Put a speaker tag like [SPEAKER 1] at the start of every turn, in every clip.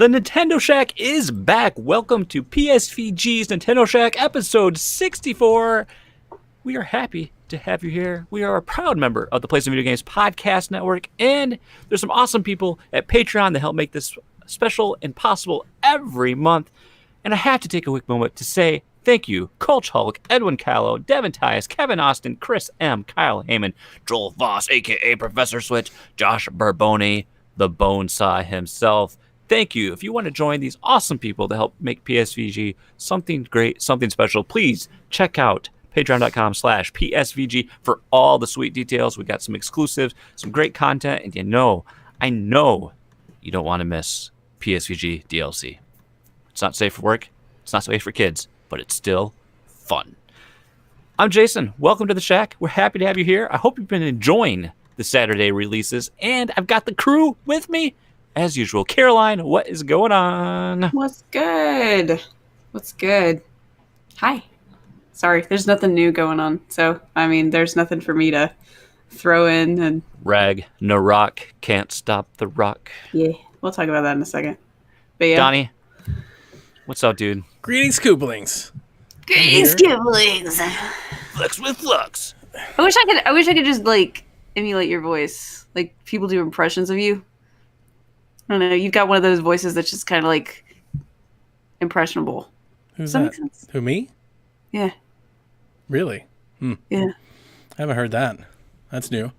[SPEAKER 1] The Nintendo Shack is back. Welcome to PSVG's Nintendo Shack episode 64. We are happy to have you here. We are a proud member of the Plays and Video Games Podcast Network, and there's some awesome people at Patreon that help make this special and possible every month. And I have to take a quick moment to say thank you, Coach Hulk, Edwin Callow, Devin Tyus, Kevin Austin, Chris M., Kyle Heyman, Joel Voss, a.k.a. Professor Switch, Josh Barboni, the Bonesaw himself. Thank you. If you want to join these awesome people to help make PSVG something great, something special, please check out patreon.com/PSVG for all the sweet details. We got some exclusives, some great content, and I know you don't want to miss PSVG DLC. It's not safe for work. It's not safe for kids, but it's still fun. I'm Jason. Welcome to the Shack. We're happy to have you here. I hope you've been enjoying the Saturday releases, and I've got the crew with me. As usual, Caroline, what is going on?
[SPEAKER 2] What's good? Hi. Sorry, there's nothing new going on. So, there's nothing for me to throw in. And
[SPEAKER 1] Rag, no rock, can't stop the rock.
[SPEAKER 2] Yeah, we'll talk about that in a second. But yeah.
[SPEAKER 1] Donnie, what's up, dude?
[SPEAKER 3] Greetings, Kooplings.
[SPEAKER 2] Greetings, Kibblings.
[SPEAKER 1] Flex with Flux.
[SPEAKER 2] I wish I could just, emulate your voice. Like, people do impressions of you. I don't know, you've got one of those voices that's just kind of, impressionable.
[SPEAKER 3] Who's
[SPEAKER 2] Does that
[SPEAKER 3] that?
[SPEAKER 2] make sense?
[SPEAKER 3] Who, me?
[SPEAKER 2] Yeah.
[SPEAKER 3] Really?
[SPEAKER 2] Yeah.
[SPEAKER 3] I haven't heard that. That's new.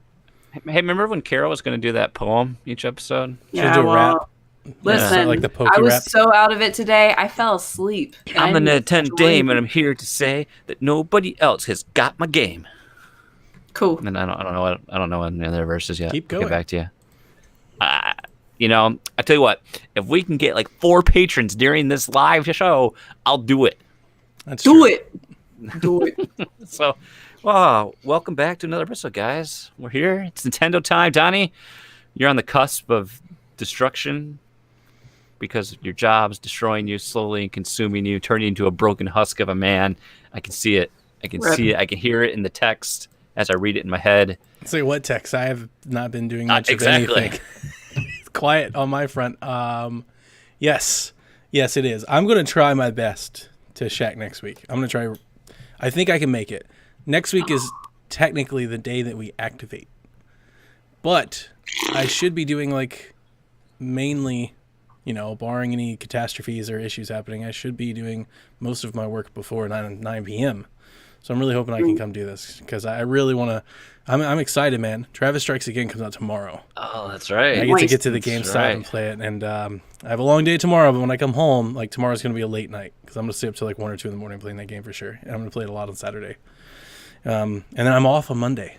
[SPEAKER 1] Hey, remember when Carol was going to do that poem each episode?
[SPEAKER 3] Should do a rap.
[SPEAKER 2] Listen,
[SPEAKER 3] Yeah, like the Pokey
[SPEAKER 2] I was
[SPEAKER 3] rap.
[SPEAKER 2] so out of it today, I fell asleep.
[SPEAKER 1] I'm the Nintendo Dame, and I'm here to say that nobody else has got my game.
[SPEAKER 2] Cool.
[SPEAKER 1] And I don't know any other verses yet.
[SPEAKER 3] Keep
[SPEAKER 1] I'll
[SPEAKER 3] going.
[SPEAKER 1] get back to you. I tell you what, if we can get 4 patrons during this live show, I'll do it.
[SPEAKER 3] That's
[SPEAKER 2] Do
[SPEAKER 3] true.
[SPEAKER 2] it. Do it.
[SPEAKER 1] So, welcome back to another episode, guys. We're here. It's Nintendo time. Donnie, you're on the cusp of destruction because your job's destroying you slowly and consuming you, turning you into a broken husk of a man. I can see it. I can see it. I can hear it in the text as I read it in my head.
[SPEAKER 3] Say what text? I have not been doing much
[SPEAKER 1] Exactly.
[SPEAKER 3] of anything. It's quiet on my front. Yes, it is. I'm going to try my best to Shack next week. I'm going to try. I think I can make it. Next week is technically the day that we activate. But I should be doing mainly, barring any catastrophes or issues happening, I should be doing most of my work before 9 p.m. So I'm really hoping I can come do this because I really want to. I'm excited, man. Travis Strikes Again comes out tomorrow.
[SPEAKER 1] Oh, that's right.
[SPEAKER 3] I get to the GameStop and play it, and I have a long day tomorrow. But when I come home, tomorrow's gonna be a late night because I'm gonna stay up till 1 or 2 in the morning playing that game for sure, and I'm gonna play it a lot on Saturday. And then I'm off on Monday.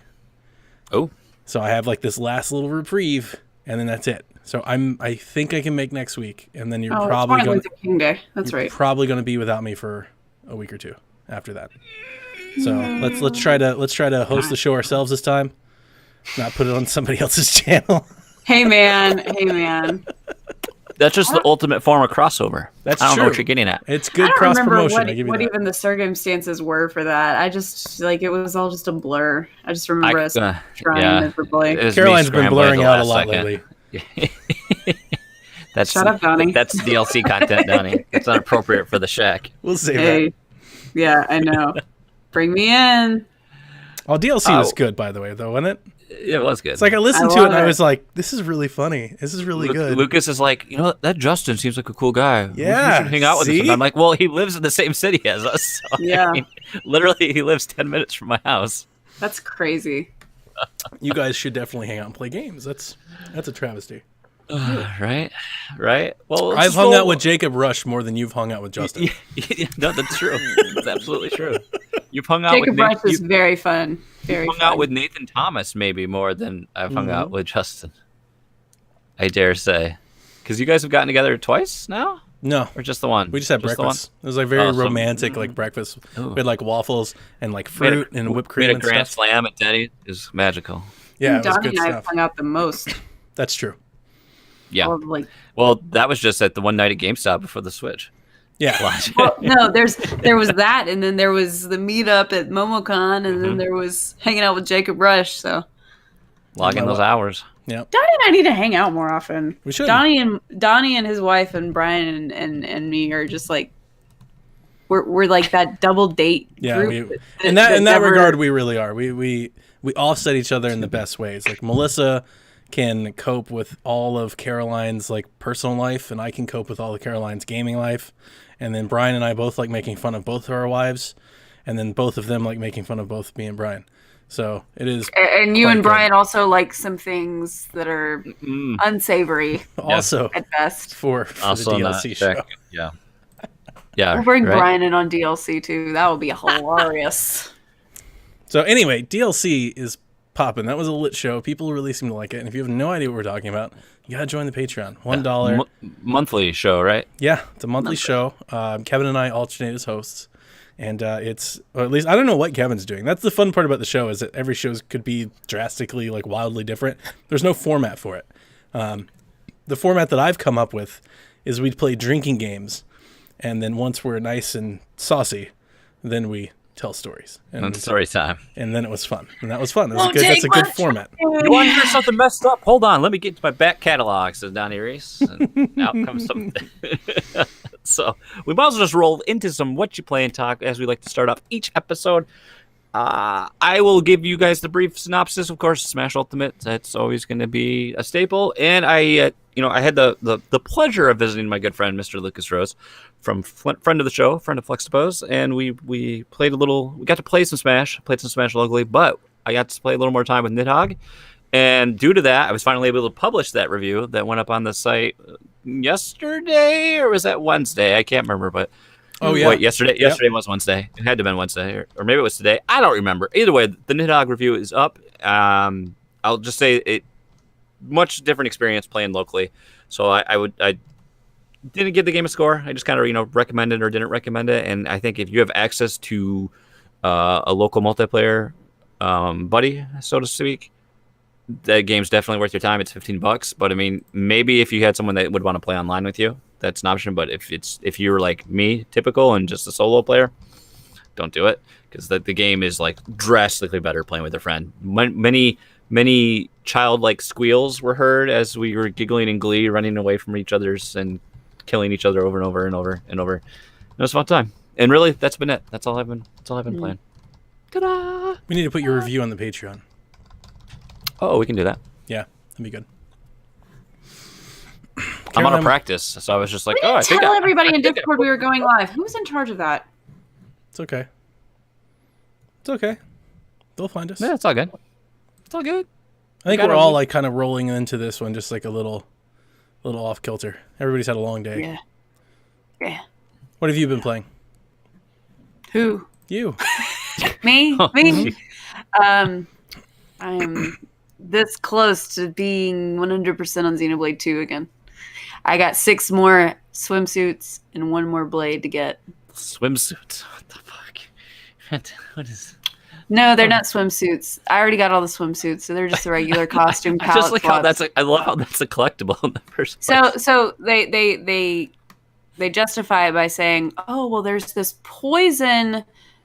[SPEAKER 1] Oh,
[SPEAKER 3] so I have this last little reprieve, and then that's it. So I think I can make next week, and then you're probably going.
[SPEAKER 2] King Day. That's right.
[SPEAKER 3] Probably gonna be without me for a week or 2 after that. So let's try to host the show ourselves this time, not put it on somebody else's channel.
[SPEAKER 2] Hey man.
[SPEAKER 1] that's just the ultimate form of crossover.
[SPEAKER 3] That's
[SPEAKER 1] I don't
[SPEAKER 3] true.
[SPEAKER 1] know what you're getting at.
[SPEAKER 3] It's good
[SPEAKER 2] I don't
[SPEAKER 3] cross
[SPEAKER 2] remember
[SPEAKER 3] promotion.
[SPEAKER 2] what even the circumstances were for that. I just it was all just a blur. I just remember us trying miserably.
[SPEAKER 3] Caroline's been blurring out a lot lately.
[SPEAKER 1] Shut
[SPEAKER 2] up, Donnie.
[SPEAKER 1] That's DLC content, Donnie. It's not appropriate for the Shack.
[SPEAKER 3] We'll save that.
[SPEAKER 2] Yeah, I know. Bring me in.
[SPEAKER 3] Oh, DLC was good, by the way, though, wasn't it?
[SPEAKER 1] It was good.
[SPEAKER 3] It's I listened to it and I was like, this is really funny. This is really good.
[SPEAKER 1] Lucas is like, that Justin seems like a cool guy.
[SPEAKER 3] Yeah.
[SPEAKER 1] We should hang out with him. And I'm like, well, he lives in the same city as us. So,
[SPEAKER 2] yeah.
[SPEAKER 1] Literally, he lives 10 minutes from my house.
[SPEAKER 2] That's crazy.
[SPEAKER 3] You guys should definitely hang out and play games. That's a travesty.
[SPEAKER 1] Right. Well,
[SPEAKER 3] I've hung out with Jacob Rush more than you've hung out with Justin.
[SPEAKER 1] No, that's true. That's absolutely true. You've hung out
[SPEAKER 2] Jacob
[SPEAKER 1] with
[SPEAKER 2] Rush is very fun. Very
[SPEAKER 1] hung
[SPEAKER 2] fun.
[SPEAKER 1] out with Nathan Thomas maybe more than I've hung out with Justin. I dare say, because you guys have gotten together twice now,
[SPEAKER 3] No,
[SPEAKER 1] or just the one?
[SPEAKER 3] we just had breakfast. It was very romantic, breakfast.
[SPEAKER 1] Ooh.
[SPEAKER 3] We had waffles and fruit and whipped cream.
[SPEAKER 1] We had
[SPEAKER 3] and
[SPEAKER 1] a grand
[SPEAKER 3] stuff.
[SPEAKER 1] slam at Denny. It was magical.
[SPEAKER 3] Yeah, it was
[SPEAKER 2] Donnie
[SPEAKER 3] good
[SPEAKER 2] and I
[SPEAKER 3] stuff.
[SPEAKER 2] hung out the most.
[SPEAKER 3] That's true.
[SPEAKER 1] Yeah.
[SPEAKER 2] All of,
[SPEAKER 1] Well, that was just at the one night at GameStop before the Switch.
[SPEAKER 3] Yeah.
[SPEAKER 2] well, no, there was that, and then there was the meetup at MomoCon, and then there was hanging out with Jacob Rush. So
[SPEAKER 1] Logging those hours.
[SPEAKER 3] Yeah.
[SPEAKER 2] Donnie and I need to hang out more often.
[SPEAKER 3] We should.
[SPEAKER 2] Donnie and his wife and Brian and me are just like we're like that double date
[SPEAKER 3] Yeah,
[SPEAKER 2] group.
[SPEAKER 3] in that
[SPEAKER 2] never-
[SPEAKER 3] regard, we really are. We offset each other in the best ways. Like Melissa can cope with all of Caroline's like personal life, and I can cope with all of Caroline's gaming life. And then Brian and I both like making fun of both of our wives, and then both of them like making fun of both me and Brian. So it is.
[SPEAKER 2] And you
[SPEAKER 3] quite
[SPEAKER 2] and
[SPEAKER 3] good.
[SPEAKER 2] Brian also like some things that are unsavory
[SPEAKER 3] Also
[SPEAKER 2] at best.
[SPEAKER 3] for
[SPEAKER 1] Also
[SPEAKER 3] the
[SPEAKER 1] not
[SPEAKER 3] DLC show.
[SPEAKER 1] check. Yeah. Yeah.
[SPEAKER 2] We'll bring
[SPEAKER 1] right?
[SPEAKER 2] Brian in on DLC too. That would be hilarious.
[SPEAKER 3] So anyway, DLC is popping. That was a lit show. People really seem to like it. And if you have no idea what we're talking about, you gotta join the Patreon. $1.
[SPEAKER 1] Monthly show, right?
[SPEAKER 3] Yeah, it's a monthly show. Kevin and I alternate as hosts, and it's, or at least I don't know what Kevin's doing. That's the fun part about the show, is that every show could be drastically, like, wildly different. There's no format for it. The format that I've come up with is we'd play drinking games, and then once we're nice and saucy, then we tell stories. And,
[SPEAKER 1] Story time.
[SPEAKER 3] and then it was fun. And that was fun.
[SPEAKER 2] Won't
[SPEAKER 3] That's a
[SPEAKER 2] take
[SPEAKER 3] good
[SPEAKER 2] much.
[SPEAKER 3] format.
[SPEAKER 1] You want to hear something messed up? Hold on. Let me get to my back catalog, says Donnie Reese. And out comes something. So we might as well just roll into some What You Play and Talk as we like to start off each episode. I will give you guys the brief synopsis. Of course, Smash Ultimate, that's always going to be a staple. And I had the pleasure of visiting my good friend, Mr. Lucas Rose, from friend of the show, friend of Flexipose, and we played a little. We got to play some Smash, played some Smash locally, but I got to play a little more time with Nidhogg. And due to that, I was finally able to publish that review that went up on the site yesterday, or was that Wednesday? I can't remember, but
[SPEAKER 3] Oh, yeah.
[SPEAKER 1] wait, yesterday was Wednesday. It had to have been Wednesday, or maybe it was today. I don't remember. Either way, the Nidhogg review is up. I'll just say it much different experience playing locally. So I didn't give the game a score. I just kind of recommended or didn't recommend it. And I think if you have access to a local multiplayer buddy, so to speak, that game's definitely worth your time. It's $15, but I mean, maybe if you had someone that would want to play online with you, that's an option. But if you're like me, typical, and just a solo player, don't do it, because the game is like drastically better playing with a friend. Many childlike squeals were heard as we were giggling in glee, running away from each other's and killing each other over and over and over and over. It was a fun time, and really, that's been it. That's all I've been playing. Ta-da!
[SPEAKER 3] We need to put your review on the Patreon.
[SPEAKER 1] Oh, we can do that.
[SPEAKER 3] Yeah, that'd be good.
[SPEAKER 1] I'm out
[SPEAKER 3] Caroline-
[SPEAKER 1] of practice, so I was just like,
[SPEAKER 2] We didn't tell everybody in
[SPEAKER 1] I think
[SPEAKER 2] Discord we were going live. Who's in charge of that?
[SPEAKER 3] It's okay. It's okay. They'll find us.
[SPEAKER 1] Yeah, it's all good. It's all good.
[SPEAKER 3] I think
[SPEAKER 1] got
[SPEAKER 3] we're
[SPEAKER 1] it.
[SPEAKER 3] all like kind of rolling into this one just like a little off kilter. Everybody's had a long day.
[SPEAKER 2] Yeah. Yeah.
[SPEAKER 3] What have you been playing?
[SPEAKER 2] Who?
[SPEAKER 3] You.
[SPEAKER 2] Me?
[SPEAKER 1] Oh,
[SPEAKER 2] Me?
[SPEAKER 1] gee.
[SPEAKER 2] I am this close to being 100% on Xenoblade 2 again. I got 6 more swimsuits and 1 more blade to get.
[SPEAKER 1] Swimsuits. What the fuck? What is?
[SPEAKER 2] No, they're not swimsuits. I already got all the swimsuits, so they're just the regular costume
[SPEAKER 1] I
[SPEAKER 2] palette
[SPEAKER 1] just like how
[SPEAKER 2] swaps.
[SPEAKER 1] I love how that's a collectible in the first place.
[SPEAKER 2] So they justify it by saying, "Oh, well, there's this poison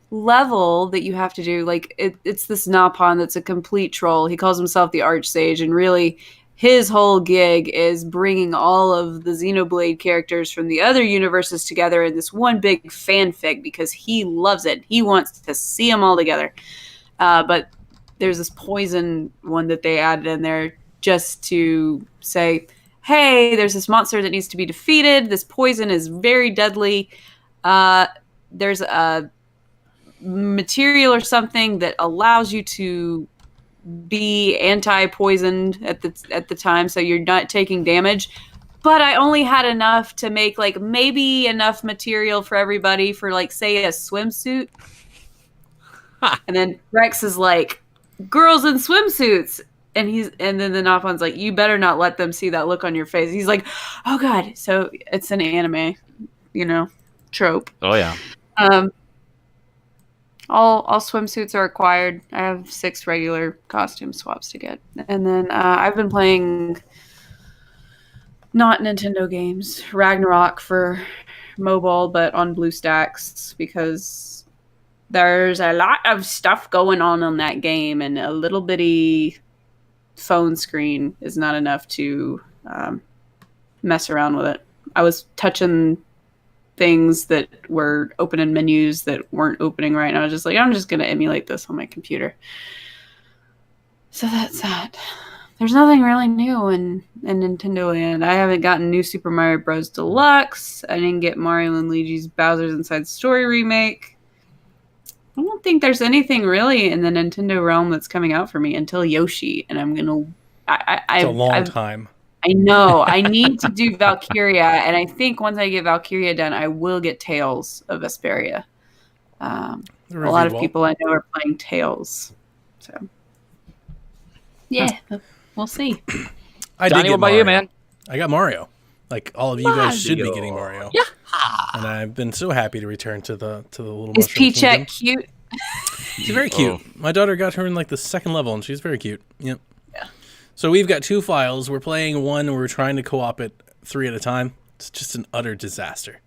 [SPEAKER 2] level that you have to do. Like it's this Napon that's a complete troll. He calls himself the Archsage, and really, his whole gig is bringing all of the Xenoblade characters from the other universes together in this one big fanfic because he loves it. He wants to see them all together. But there's this poison one that they added in there just to say, hey, there's this monster that needs to be defeated. This poison is very deadly. There's a material or something that allows you to be anti-poisoned at the time, so you're not taking damage. But I only had enough to make like maybe enough material for everybody for like say a swimsuit. And then Rex is like, girls in swimsuits. And then the Napon's like, you better not let them see that look on your face. He's like, oh god. So it's an anime, trope.
[SPEAKER 1] Oh yeah.
[SPEAKER 2] All swimsuits are acquired. I have 6 regular costume swaps to get. And then I've been playing not Nintendo games. Ragnarok for mobile, but on BlueStacks because there's a lot of stuff going on that game and a little bitty phone screen is not enough to mess around with it. I was touching things that were opening menus that weren't opening right, and I was just like, I'm just going to emulate this on my computer. So that's that. There's nothing really new in Nintendo Land. I haven't gotten New Super Mario Bros. Deluxe. I didn't get Mario and Luigi's Bowser's Inside Story remake. I don't think there's anything really in the Nintendo realm that's coming out for me until Yoshi, and I'm gonna.
[SPEAKER 3] It's a long time.
[SPEAKER 2] I know. I need to do Valkyria, and I think once I get Valkyria done, I will get Tales of Vesperia. A lot of people I know are playing Tales, so yeah, we'll see.
[SPEAKER 1] Donnie, what about you, man?
[SPEAKER 3] I got Mario. Like all of you guys should be getting Mario.
[SPEAKER 1] Yeah.
[SPEAKER 3] And I've been so happy to return to the little.
[SPEAKER 2] Is
[SPEAKER 3] Mushroom
[SPEAKER 2] Peachette
[SPEAKER 3] Kingdom.
[SPEAKER 2] cute?
[SPEAKER 3] She's very cute. My daughter got her in like the second level, and she's very cute. Yep.
[SPEAKER 2] Yeah.
[SPEAKER 3] So we've got 2 files. We're playing one, and we're trying to co-op it 3 at a time. It's just an utter disaster.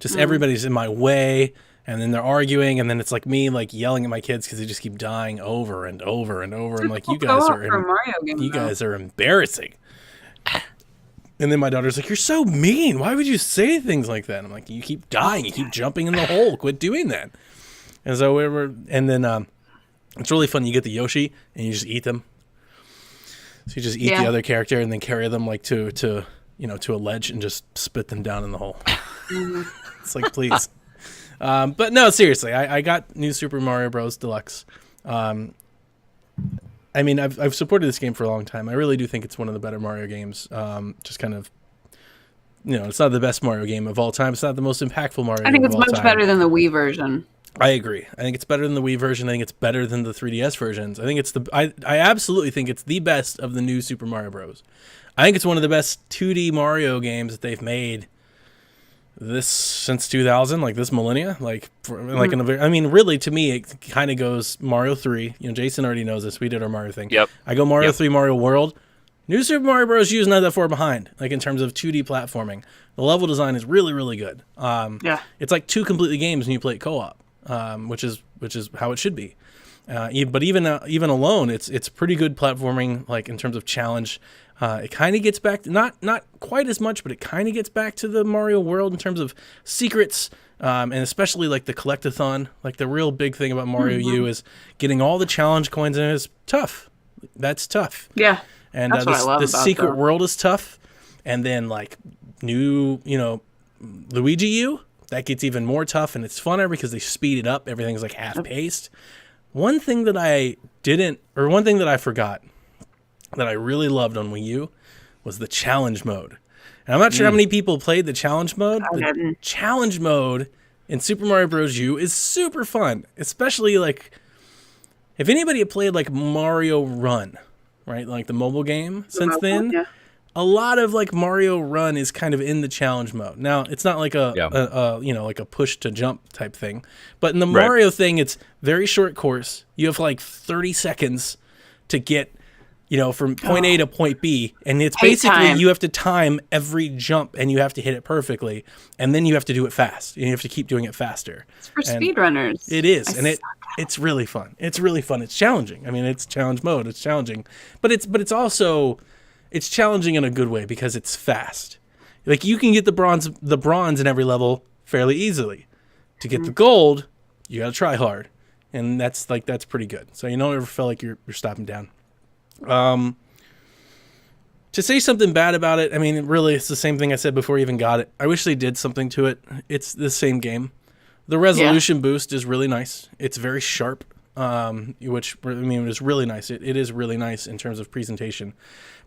[SPEAKER 3] Just everybody's in my way, and then they're arguing, and then it's like me like yelling at my kids because they just keep dying over and over and over. I'm like, you guys are embarrassing. And then my daughter's like, you're so mean. Why would you say things like that? I'm like, you keep dying. You keep jumping in the hole. Quit doing that. And so it's really fun. You get the Yoshi and you just eat them. So you just eat the other character and then carry them like to a ledge and just spit them down in the hole. It's like, please. But no, seriously, I got New Super Mario Bros. Deluxe. I mean, I've supported this game for a long time. I really do think it's one of the better Mario games. Just kind of, it's not the best Mario game of all time. It's not the most impactful Mario game of all time.
[SPEAKER 2] I think it's much better than the Wii version.
[SPEAKER 3] I agree. I think it's better than the Wii version. I think it's better than the 3DS versions. I think it's I absolutely think it's the best of the new Super Mario Bros. I think it's one of the best 2D Mario games that they've made since 2000, like this millennia, really to me it kind of goes Mario 3. Jason already knows this. We did our Mario thing.
[SPEAKER 1] Yep.
[SPEAKER 3] I go Mario 3, Mario World. New Super Mario Bros. U is not that far behind, like in terms of 2D platforming. The level design is really, really good. It's like 2 completely games when you play it co-op, which is how it should be. But even alone, it's pretty good platforming, like in terms of challenge. It kind of gets back to, not quite as much, but it kind of gets back to the Mario World in terms of secrets, and especially like the collectathon. Like the real big thing about Mario U is getting all the challenge coins, and it's tough. That's tough.
[SPEAKER 2] Yeah,
[SPEAKER 3] and
[SPEAKER 2] that's what I love
[SPEAKER 3] the
[SPEAKER 2] about
[SPEAKER 3] secret world is tough, and then like new, Luigi U, that gets even more tough, and it's funner because they speed it up. Everything's like half paced. One thing that I forgot that I really loved on Wii U was the challenge mode. And I'm not sure how many people played the challenge mode. The challenge mode in Super Mario Bros. U is super fun, especially like if anybody had played like Mario Run, right? Like the mobile game since then. Yeah. A lot of like Mario Run is kind of in the challenge mode. Now, it's not like like a push to jump type thing, but in the Mario thing, it's very short course. You have like 30 seconds to get from point A to point B, and it's basically you have to time every jump, and you have to hit it perfectly, and then you have to do it fast, and you have to keep doing it faster.
[SPEAKER 2] It's for speedrunners.
[SPEAKER 3] It is, it's really fun. It's really fun. It's challenging. I mean, it's challenge mode. It's challenging, but it's also challenging in a good way because it's fast. Like you can get the bronze in every level fairly easily. To get the gold, you got to try hard, and that's pretty good. So you don't ever feel like you're stopping down. To say something bad about it, I mean, really, it's the same thing I said before I even got it. I wish they did something to it. It's the same game. The resolution boost is really nice. It's very sharp, which, I mean, is really nice. It is really nice in terms of presentation.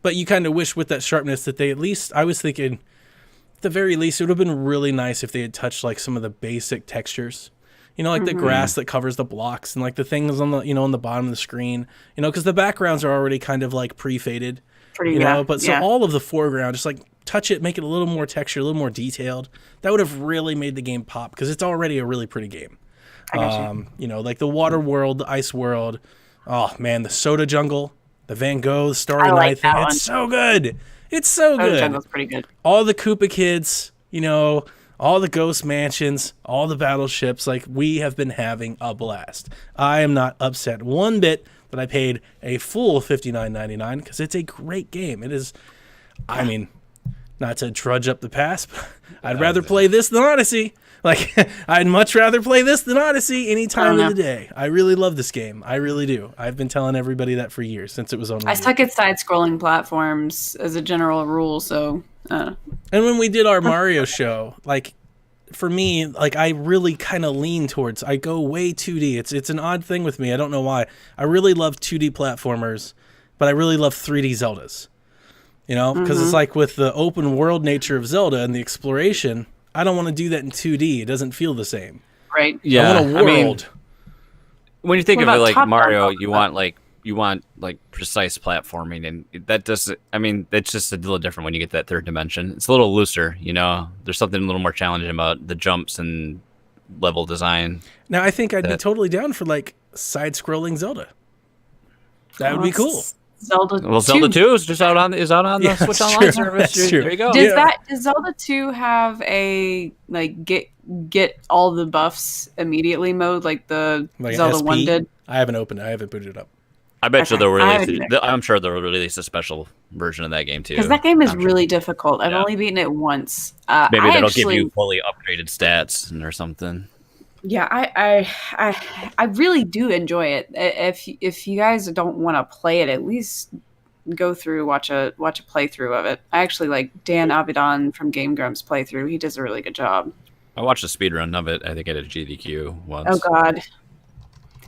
[SPEAKER 3] But you kind of wish with that sharpness that they at least, I was thinking, at the very least, it would have been really nice if they had touched, like, some of the basic textures. Like the grass that covers the blocks and like the things on the, on the bottom of the screen, because the backgrounds are already kind of like pre-faded, so all of the foreground, just like touch it, make it a little more texture, a little more detailed. That would have really made the game pop because it's already a really pretty game. Like the water world, the ice world. Oh man, the soda jungle, the Van Gogh, the Starry Night thing. It's so good. It's so good.
[SPEAKER 2] Soda jungle's pretty good.
[SPEAKER 3] All the Koopa kids, all the ghost mansions, all the battleships. Like, we have been having a blast. I am not upset one bit that I paid a full $59.99 because it's a great game. It is, I mean, not to trudge up the past, but I'd rather play this than Odyssey. Like, I'd much rather play this than Odyssey any time of the day. I really love this game. I really do. I've been telling everybody that for years since it was on Wii U.
[SPEAKER 2] I suck at side-scrolling platforms as a general rule, so...
[SPEAKER 3] And when we did our Mario show, like, for me, like, I really kind of lean towards, I go way 2D. It's an odd thing with me. I don't know why. I really love 2D platformers, but I really love 3D Zeldas. You know, because it's like with the open world nature of Zelda and the exploration, I don't want to do that in 2D. It doesn't feel the same.
[SPEAKER 2] Right.
[SPEAKER 1] Yeah.
[SPEAKER 3] I want a world.
[SPEAKER 1] I mean, when you think
[SPEAKER 2] What
[SPEAKER 1] of it
[SPEAKER 2] about
[SPEAKER 1] like
[SPEAKER 2] top-down
[SPEAKER 1] Mario,
[SPEAKER 2] platforming?
[SPEAKER 1] you want precise platforming, and that doesn't. I mean, it's just a little different when you get that third dimension. It's a little looser, you know. There's something a little more challenging about the jumps and level design.
[SPEAKER 3] Now, I think I'd be totally down for, like, side-scrolling Zelda. That would be cool.
[SPEAKER 2] Zelda
[SPEAKER 1] Well,
[SPEAKER 2] 2.
[SPEAKER 1] Zelda 2 is just out on the
[SPEAKER 3] Yeah,
[SPEAKER 1] Switch
[SPEAKER 3] that's
[SPEAKER 1] Online
[SPEAKER 3] true.
[SPEAKER 1] service.
[SPEAKER 3] That's true.
[SPEAKER 1] There you go.
[SPEAKER 2] Does Zelda 2 have a like get all the buffs immediately mode like the
[SPEAKER 3] Like
[SPEAKER 2] Zelda
[SPEAKER 3] SP?
[SPEAKER 2] 1 did?
[SPEAKER 3] I haven't opened it. I haven't booted it up.
[SPEAKER 1] I bet you
[SPEAKER 2] Okay.
[SPEAKER 1] they'll
[SPEAKER 2] I
[SPEAKER 1] release.
[SPEAKER 2] haven't
[SPEAKER 1] I'm sure they'll release a special version of that game too.
[SPEAKER 2] Because that game is
[SPEAKER 1] I'm sure.
[SPEAKER 2] really difficult. I've
[SPEAKER 1] Yeah.
[SPEAKER 2] only beaten it once.
[SPEAKER 1] Maybe
[SPEAKER 2] I
[SPEAKER 1] that'll
[SPEAKER 2] actually,
[SPEAKER 1] give you fully upgraded stats or something.
[SPEAKER 2] Yeah, I really do enjoy it. If you guys don't want to play it, at least go through watch a playthrough of it. I actually like Dan Avidan from Game Grumps playthrough. He does a really good job.
[SPEAKER 1] I watched a speed run of it. I think I did a GDQ once.
[SPEAKER 2] Oh God,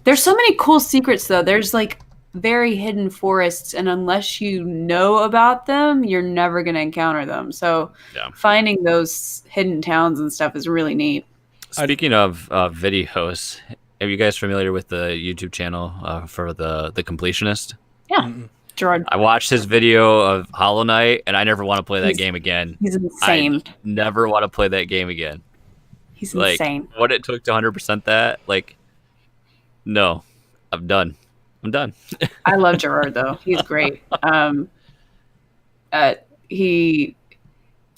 [SPEAKER 2] there's so many cool secrets though. There's like very hidden forests, and unless you know about them, you're never going to encounter them. So
[SPEAKER 1] Yeah.
[SPEAKER 2] finding those hidden towns and stuff is really neat.
[SPEAKER 1] Speaking of videos, are you guys familiar with the YouTube channel for the completionist?
[SPEAKER 2] Yeah, Gerard,
[SPEAKER 1] I watched his video of Hollow Knight, and I never want to play that game again.
[SPEAKER 2] he's insane.
[SPEAKER 1] I never want to play that game again.
[SPEAKER 2] He's
[SPEAKER 1] Like,
[SPEAKER 2] insane.
[SPEAKER 1] what it took to 100% that, like, no, I'm done. I'm done.
[SPEAKER 2] I love Gerard though. He's great.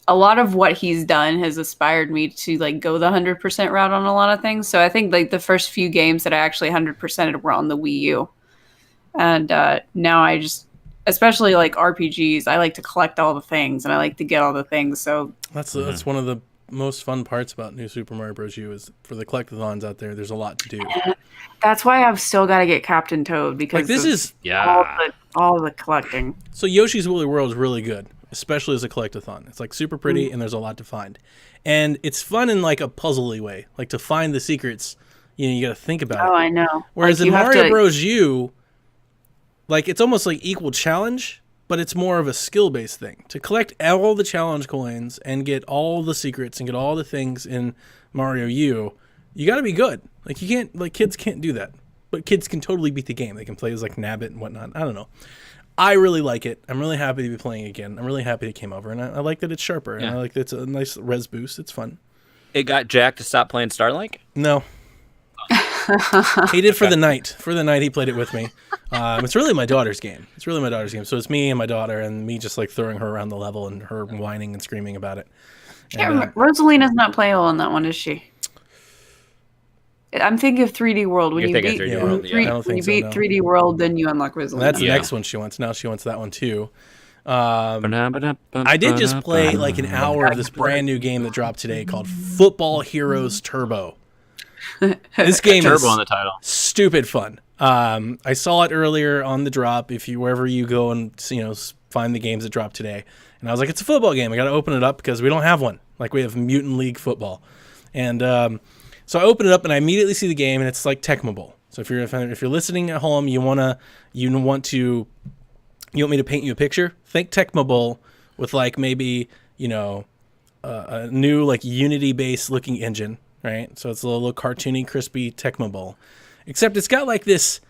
[SPEAKER 2] A lot of what he's done has inspired me to like go the 100% route on a lot of things. So I think like the first few games that I actually 100%ed were on the Wii U. And now I just, especially like RPGs, I like to collect all the things and I like to get all the things. So
[SPEAKER 3] That's one of the most fun parts about New Super Mario Bros. U is for the collectathons out there. There's a lot to do.
[SPEAKER 2] that's why I've still got to get Captain Toad because
[SPEAKER 3] Like, this
[SPEAKER 2] of
[SPEAKER 3] is
[SPEAKER 2] all the collecting.
[SPEAKER 3] so Yoshi's Woolly World is really good, especially as a collectathon. It's like super pretty and there's a lot to find, and it's fun in like a puzzly way. Like to find the secrets, you got to think about
[SPEAKER 2] Oh,
[SPEAKER 3] it.
[SPEAKER 2] I know.
[SPEAKER 3] Whereas
[SPEAKER 2] Like,
[SPEAKER 3] in
[SPEAKER 2] you have
[SPEAKER 3] Mario
[SPEAKER 2] to-
[SPEAKER 3] Bros. U, like it's almost like equal challenge, but it's more of a skill-based thing. To collect all the challenge coins and get all the secrets and get all the things in Mario U, you got to be good. Like you can't, like kids can't do that, but kids can totally beat the game. They can play as like Nabbit and whatnot. I don't know. I really like it. I'm really happy to be playing again. I'm really happy it came over, and I like that it's sharper, and I like that it's a nice res boost. It's fun.
[SPEAKER 1] It got Jack to stop playing Starlink?
[SPEAKER 3] No. He did for the night. For the night, he played it with me. It's really my daughter's game. So it's me and my daughter, and me just like throwing her around the level and her whining and screaming about it. And,
[SPEAKER 2] Rosalina's not playable in that one, is she? I'm thinking of 3D World. When
[SPEAKER 1] You're
[SPEAKER 2] you
[SPEAKER 1] thinking
[SPEAKER 2] beat,
[SPEAKER 1] 3D World, yeah.
[SPEAKER 3] I don't
[SPEAKER 2] when
[SPEAKER 3] think
[SPEAKER 2] you
[SPEAKER 3] so,
[SPEAKER 2] beat
[SPEAKER 3] no.
[SPEAKER 2] 3D World, then you unlock Rosalina.
[SPEAKER 3] and that's the
[SPEAKER 1] Yeah.
[SPEAKER 3] next one she wants. Now she wants that one too. I did just play like an hour of this brand new game that dropped today called Football Heroes Turbo. This game is
[SPEAKER 1] Turbo on the title.
[SPEAKER 3] stupid fun. I saw it earlier on the drop. If you wherever you go and find the games that dropped today, and I was like, it's a football game. I got to open it up because we don't have one. Like we have Mutant League football, and so I open it up and I immediately see the game, and it's like Tecmo Bowl. So if you're listening at home, you want me to paint you a picture? Think Tecmo Bowl with like maybe a new like Unity-based looking engine, right? So it's a little cartoony, crispy Tecmo Bowl, except it's got like this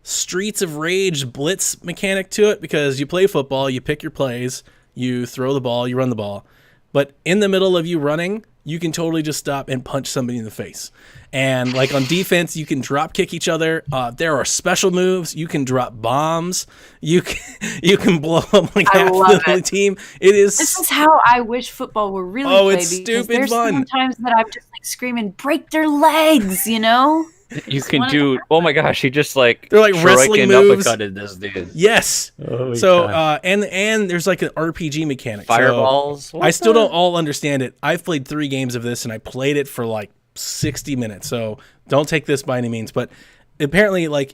[SPEAKER 3] Streets of Rage blitz mechanic to it because you play football, you pick your plays, you throw the ball, you run the ball, but in the middle of you running, you can totally just stop and punch somebody in the face. And like on defense, you can drop kick each other. There are special moves. You can drop bombs. You can blow up like half the team.
[SPEAKER 2] This is how I wish football were really played.
[SPEAKER 3] It's stupid
[SPEAKER 2] there's
[SPEAKER 3] fun.
[SPEAKER 2] Sometimes that I'm just like screaming, break their legs, you know?
[SPEAKER 1] You can do. Oh my gosh! He just like
[SPEAKER 3] they're like wrestling moves.
[SPEAKER 1] Uppercutted this dude.
[SPEAKER 3] Yes.
[SPEAKER 1] Oh,
[SPEAKER 3] so and there's like an RPG mechanic.
[SPEAKER 1] Fireballs.
[SPEAKER 3] So I still don't all understand it. I've played 3 games of this and I played it for like 60 minutes. So don't take this by any means. But apparently, like,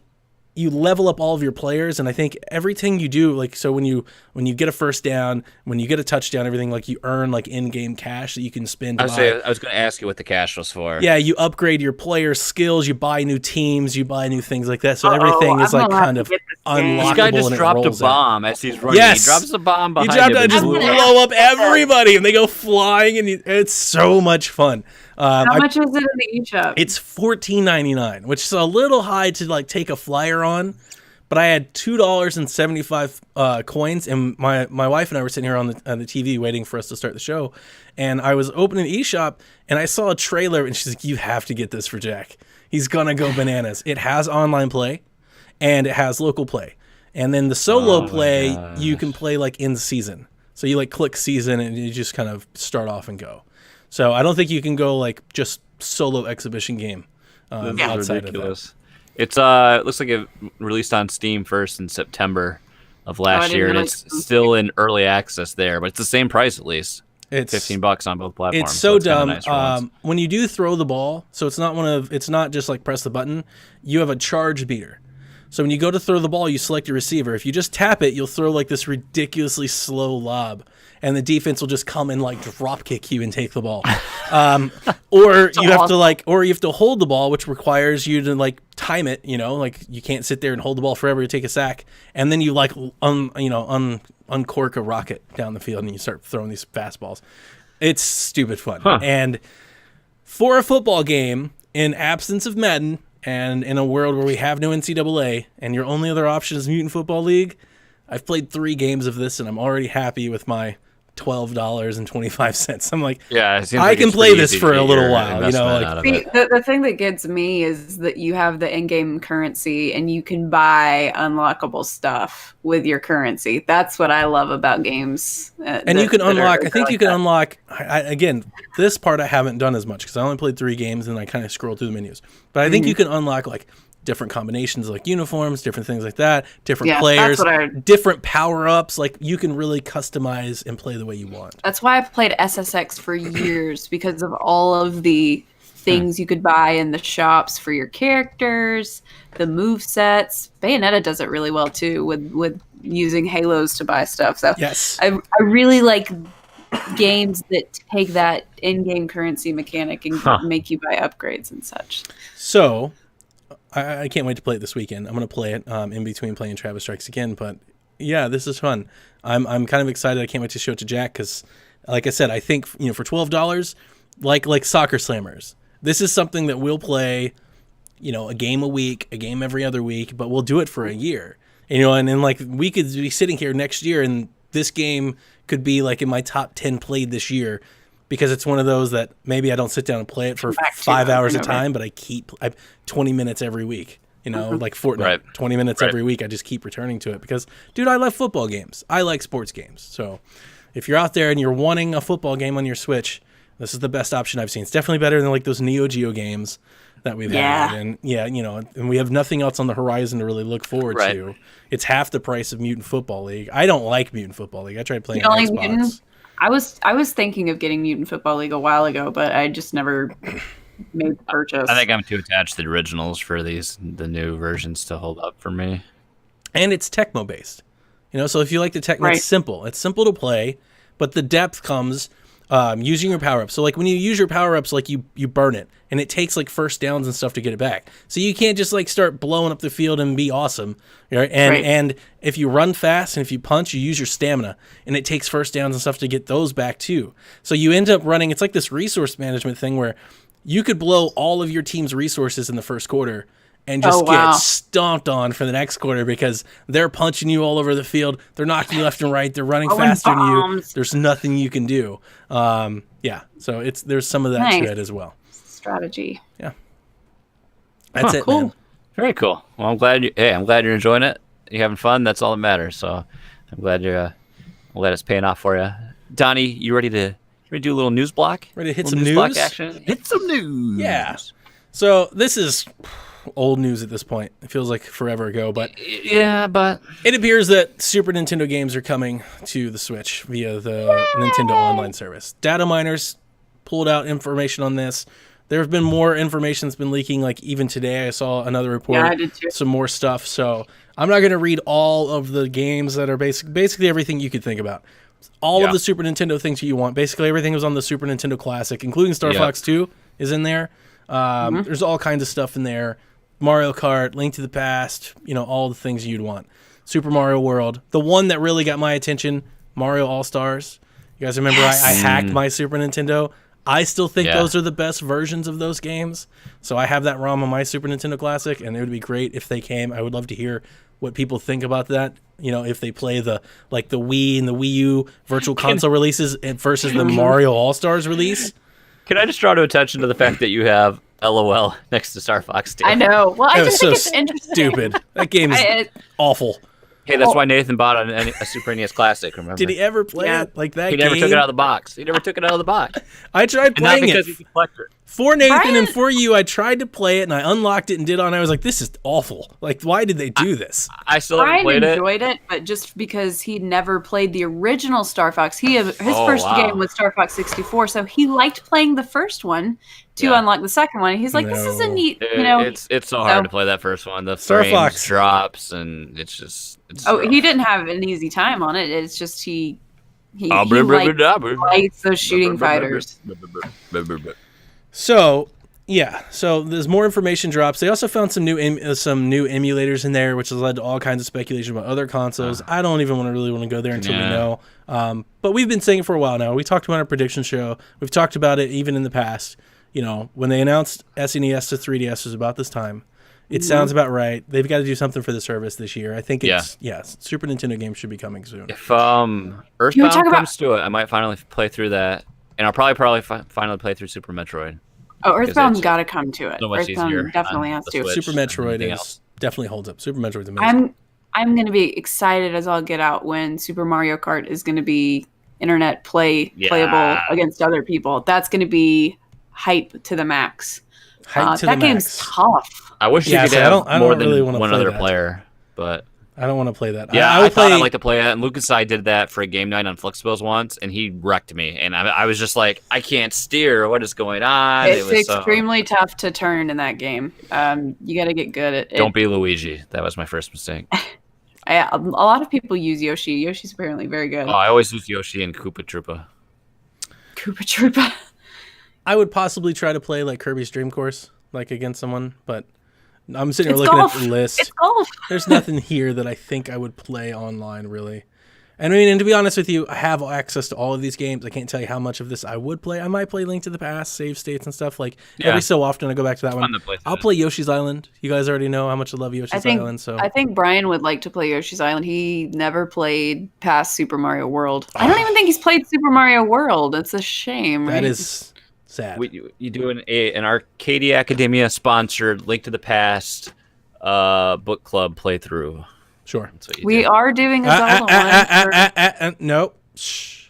[SPEAKER 3] you level up all of your players, and I think everything you do, like, so when you get a first down, when you get a touchdown, everything, like, you earn like in-game cash that you can spend to buy.
[SPEAKER 1] I was going to ask you what the cash was for.
[SPEAKER 3] Yeah, you upgrade your players' skills, you buy new teams, you buy new things like that. So everything is like kind of unlockable.
[SPEAKER 1] This guy just dropped a bomb as he's running.
[SPEAKER 3] Yes,
[SPEAKER 1] he drops a bomb behind
[SPEAKER 3] him.
[SPEAKER 1] And
[SPEAKER 3] just blow up everybody, and they go flying, and it's so much fun.
[SPEAKER 2] How much is it in the eShop?
[SPEAKER 3] It's $14.99, which is a little high to like take a flyer on. But I had $2.75 coins, and my wife and I were sitting here on the TV waiting for us to start the show. And I was opening the eShop, and I saw a trailer, and she's like, "You have to get this for Jack. He's gonna go bananas." It has online play, and it has local play. And then the solo play, you can play like in season. So you like click season, and you just kind of start off and go. So I don't think you can go like just solo exhibition game outside
[SPEAKER 1] ridiculous. Of that. It's it looks like it released on Steam first in September of last year, and it's still in early access there, but it's the same price at least. It's $15 on both platforms.
[SPEAKER 3] It's so dumb. Nice when you do throw the ball, so it's not just like press the button. You have a charge beater. So when you go to throw the ball, you select your receiver. If you just tap it, you'll throw like this ridiculously slow lob, and the defense will just come and like drop kick you and take the ball. Or you have to hold the ball, which requires you to like time it. You know, like you can't sit there and hold the ball forever. You take a sack, and then you like uncork a rocket down the field, and you start throwing these fastballs. It's stupid fun. And for a football game, in absence of Madden, and in a world where we have no NCAA, and your only other option is Mutant Football League, I've played 3 games of this, and I'm already happy with my $12.25. I'm like, I can play this for a little while. You know, like
[SPEAKER 2] the thing that gets me is that you have the in-game currency, and you can buy unlockable stuff with your currency. That's what I love about games.
[SPEAKER 3] And you can unlock. I think you can unlock. Again, this part I haven't done as much because I only played 3 games, and I kind of scrolled through the menus. But I think you can unlock like different combinations, like uniforms, different things like that, different players, different power-ups. Like you can really customize and play the way you want.
[SPEAKER 2] That's why I've played SSX for years, because of all of the things you could buy in the shops for your characters, the move sets. Bayonetta does it really well too with using halos to buy stuff. So
[SPEAKER 3] yes,
[SPEAKER 2] I really like games that take that in-game currency mechanic and make you buy upgrades and such.
[SPEAKER 3] So I can't wait to play it this weekend. I'm going to play it in between playing Travis Strikes Again. But yeah, this is fun. I'm kind of excited. I can't wait to show it to Jack because, like I said, I think for $12, like Soccer Slammers, this is something that we'll play, a game a week, a game every other week, but we'll do it for a year. And then like we could be sitting here next year, and this game could be like in my top 10 played this year. Because it's one of those that maybe I don't sit down and play it for 5 hours at a time, but I 20 minutes every week, like Fortnite,
[SPEAKER 1] right.
[SPEAKER 3] 20 minutes every week. I just keep returning to it because, dude, I love football games. I like sports games. So if you're out there and you're wanting a football game on your Switch, this is the best option I've seen. It's definitely better than like those Neo Geo games that we've had. And and we have nothing else on the horizon to really look forward to. It's half the price of Mutant Football League. I don't like Mutant Football League. I tried playing on Xbox.
[SPEAKER 2] I was thinking of getting Mutant Football League a while ago, but I just never made the purchase.
[SPEAKER 1] I think I'm too attached to the originals for the new versions to hold up for me.
[SPEAKER 3] And it's Tecmo based, so if you like the Tecmo, it's simple. It's simple to play, but the depth comes using your power-ups. So like when you use your power-ups, like you burn it, and it takes like first downs and stuff to get it back. So you can't just like start blowing up the field and be awesome. Right? And if you run fast and if you punch, you use your stamina, and it takes first downs and stuff to get those back too. So you end up running, it's like this resource management thing where you could blow all of your team's resources in the first quarter, and just
[SPEAKER 2] Oh, wow.
[SPEAKER 3] get stomped on for the next quarter because they're punching you all over the field. They're knocking you left and right. They're running
[SPEAKER 2] Throwing
[SPEAKER 3] faster than you.
[SPEAKER 2] bombs.
[SPEAKER 3] There's nothing you can do. Yeah, so there's some of that
[SPEAKER 2] Nice.
[SPEAKER 3] to it as well.
[SPEAKER 2] Strategy.
[SPEAKER 3] That's it,
[SPEAKER 2] cool.
[SPEAKER 3] man.
[SPEAKER 1] Very cool. Well, I'm glad you're enjoying it. You're having fun. That's all that matters. So I'm glad it's paying off for you. Donnie, you ready to do a little news block?
[SPEAKER 3] Ready to hit
[SPEAKER 1] Little
[SPEAKER 3] some
[SPEAKER 1] block
[SPEAKER 3] news?
[SPEAKER 1] action? Hit some news.
[SPEAKER 3] Yeah. So this is old news at this point. It feels like forever ago, but
[SPEAKER 1] Yeah, but
[SPEAKER 3] it appears that Super Nintendo games are coming to the Switch via the Nintendo Online service. Data miners pulled out information on this. There have been more information that's been leaking. Like even today, I saw another report.
[SPEAKER 2] Yeah, I did too.
[SPEAKER 3] Some more stuff. So I'm not going to read all of the games that are basically everything you could think about. All of the Super Nintendo things that you want. Basically everything was on the Super Nintendo Classic, including Star Fox 2 is in there. There's all kinds of stuff in there. Mario Kart, Link to the Past, all the things you'd want. Super Mario World. The one that really got my attention, Mario All-Stars. You guys remember I hacked my Super Nintendo? I still think those are the best versions of those games. So I have that ROM on my Super Nintendo Classic, and it would be great if they came. I would love to hear what people think about that. If they play the Wii and the Wii U Virtual Console releases versus the Mario All-Stars release.
[SPEAKER 1] can I just draw to attention to the fact that you have LOL next to Star Fox 2?
[SPEAKER 2] I know. Well, I
[SPEAKER 3] That was
[SPEAKER 2] just
[SPEAKER 3] so
[SPEAKER 2] think it's interesting.
[SPEAKER 3] stupid. That game is awful.
[SPEAKER 1] Hey, that's why Nathan bought a Super NES Classic, remember?
[SPEAKER 3] Did he ever play
[SPEAKER 2] Yeah.
[SPEAKER 3] it like that?
[SPEAKER 1] He never took it out of the box. He never took it out of the box.
[SPEAKER 3] I tried
[SPEAKER 1] And not
[SPEAKER 3] playing
[SPEAKER 1] because
[SPEAKER 3] it
[SPEAKER 1] he's a collector.
[SPEAKER 3] for Nathan
[SPEAKER 2] Brian-
[SPEAKER 3] and for you. I tried to play it and I unlocked it and did on. I was like, this is awful. Like, why did they do this?
[SPEAKER 1] I still haven't
[SPEAKER 2] Brian
[SPEAKER 1] played it.
[SPEAKER 2] enjoyed it, but just because he never played the original Star Fox, his
[SPEAKER 1] Oh,
[SPEAKER 2] first
[SPEAKER 1] wow.
[SPEAKER 2] game was Star Fox 64, so he liked playing the first one to
[SPEAKER 1] Yeah.
[SPEAKER 2] unlock the second one. He's like, this is a
[SPEAKER 3] No.
[SPEAKER 2] neat,
[SPEAKER 1] It's so hard to play that first one. The
[SPEAKER 3] Star
[SPEAKER 1] frames
[SPEAKER 3] Fox.
[SPEAKER 1] drops and it's
[SPEAKER 2] Oh,
[SPEAKER 1] rough.
[SPEAKER 2] he didn't have an easy time on it. It's just he
[SPEAKER 1] Ah, blah, blah,
[SPEAKER 2] liked
[SPEAKER 1] blah, blah, blah.
[SPEAKER 2] those shooting
[SPEAKER 1] Blah, blah, blah,
[SPEAKER 2] fighters.
[SPEAKER 1] blah, blah, blah, blah, blah.
[SPEAKER 3] So yeah, so there's more information drops. They also found some new emulators in there, which has led to all kinds of speculation about other consoles. I don't even really want to go there until we
[SPEAKER 1] Yeah.
[SPEAKER 3] know. But we've been saying it for a while now. We talked about our prediction show. We've talked about it even in the past. When they announced SNES to 3DS was about this time. It sounds about right. They've got to do something for the service this year. I think Super Nintendo games should be coming soon.
[SPEAKER 1] If
[SPEAKER 2] You
[SPEAKER 1] Earthbound
[SPEAKER 2] talk about-
[SPEAKER 1] comes to it, I might finally play through that, and I'll probably finally play through Super Metroid.
[SPEAKER 2] Oh, Earthbound's
[SPEAKER 1] it's
[SPEAKER 2] got to come to it.
[SPEAKER 1] so much easier
[SPEAKER 2] Earthbound definitely
[SPEAKER 1] on
[SPEAKER 2] has
[SPEAKER 1] the
[SPEAKER 2] to.
[SPEAKER 1] Switch.
[SPEAKER 3] Super Metroid
[SPEAKER 1] anything else.
[SPEAKER 3] definitely holds up. Super Metroid's amazing.
[SPEAKER 2] I'm going to be excited as all get out when Super Mario Kart is going to be internet playable against other people. That's going to be hype to the max.
[SPEAKER 3] Hype to
[SPEAKER 2] that
[SPEAKER 3] the
[SPEAKER 2] game's
[SPEAKER 3] max.
[SPEAKER 2] tough.
[SPEAKER 1] I wish
[SPEAKER 3] Yeah,
[SPEAKER 1] you could
[SPEAKER 3] so I
[SPEAKER 1] have
[SPEAKER 3] don't
[SPEAKER 1] more
[SPEAKER 3] really
[SPEAKER 1] than
[SPEAKER 3] wanna
[SPEAKER 1] one
[SPEAKER 3] play
[SPEAKER 1] other
[SPEAKER 3] that.
[SPEAKER 1] player, but
[SPEAKER 3] I don't want to play that.
[SPEAKER 1] yeah,
[SPEAKER 3] I
[SPEAKER 1] I
[SPEAKER 3] would
[SPEAKER 1] thought
[SPEAKER 3] play.
[SPEAKER 1] I'd like to play that. And Lucas and I did that for a game night on Flexibles once, and he wrecked me. And I was just like, I can't steer. What is going on?
[SPEAKER 2] It's
[SPEAKER 1] was so-
[SPEAKER 2] extremely tough to turn in that game. You got to get good at it.
[SPEAKER 1] Don't be Luigi. That was my first mistake.
[SPEAKER 2] A lot of people use Yoshi. Yoshi's apparently very good.
[SPEAKER 1] Oh, I always use Yoshi and Koopa Troopa.
[SPEAKER 2] Koopa Troopa.
[SPEAKER 3] I would possibly try to play like Kirby's Dream Course, like against someone, but I'm sitting here
[SPEAKER 2] It's
[SPEAKER 3] looking
[SPEAKER 2] golf.
[SPEAKER 3] at the list.
[SPEAKER 2] It's golf.
[SPEAKER 3] There's nothing here that I think I would play online, really. And I mean, and to be honest with you, I have access to all of these games. I can't tell you how much of this I would play. I might play Link to the Past, save states and stuff. Like every so often, I go back to that one.
[SPEAKER 1] fun to play through
[SPEAKER 3] I'll
[SPEAKER 1] it.
[SPEAKER 3] play Yoshi's Island. You guys already know how much I love Yoshi's Island. So
[SPEAKER 2] I think Brian would like to play Yoshi's Island. He never played past Super Mario World. I don't even think he's played Super Mario World. It's a shame.
[SPEAKER 3] that
[SPEAKER 2] right?
[SPEAKER 3] is sad.
[SPEAKER 1] You do an Arcadia Academia sponsored Link to the Past book club playthrough.
[SPEAKER 3] Sure.
[SPEAKER 1] That's what you
[SPEAKER 2] We
[SPEAKER 1] do.
[SPEAKER 2] are doing a Zelda one.
[SPEAKER 3] Nope. Shh.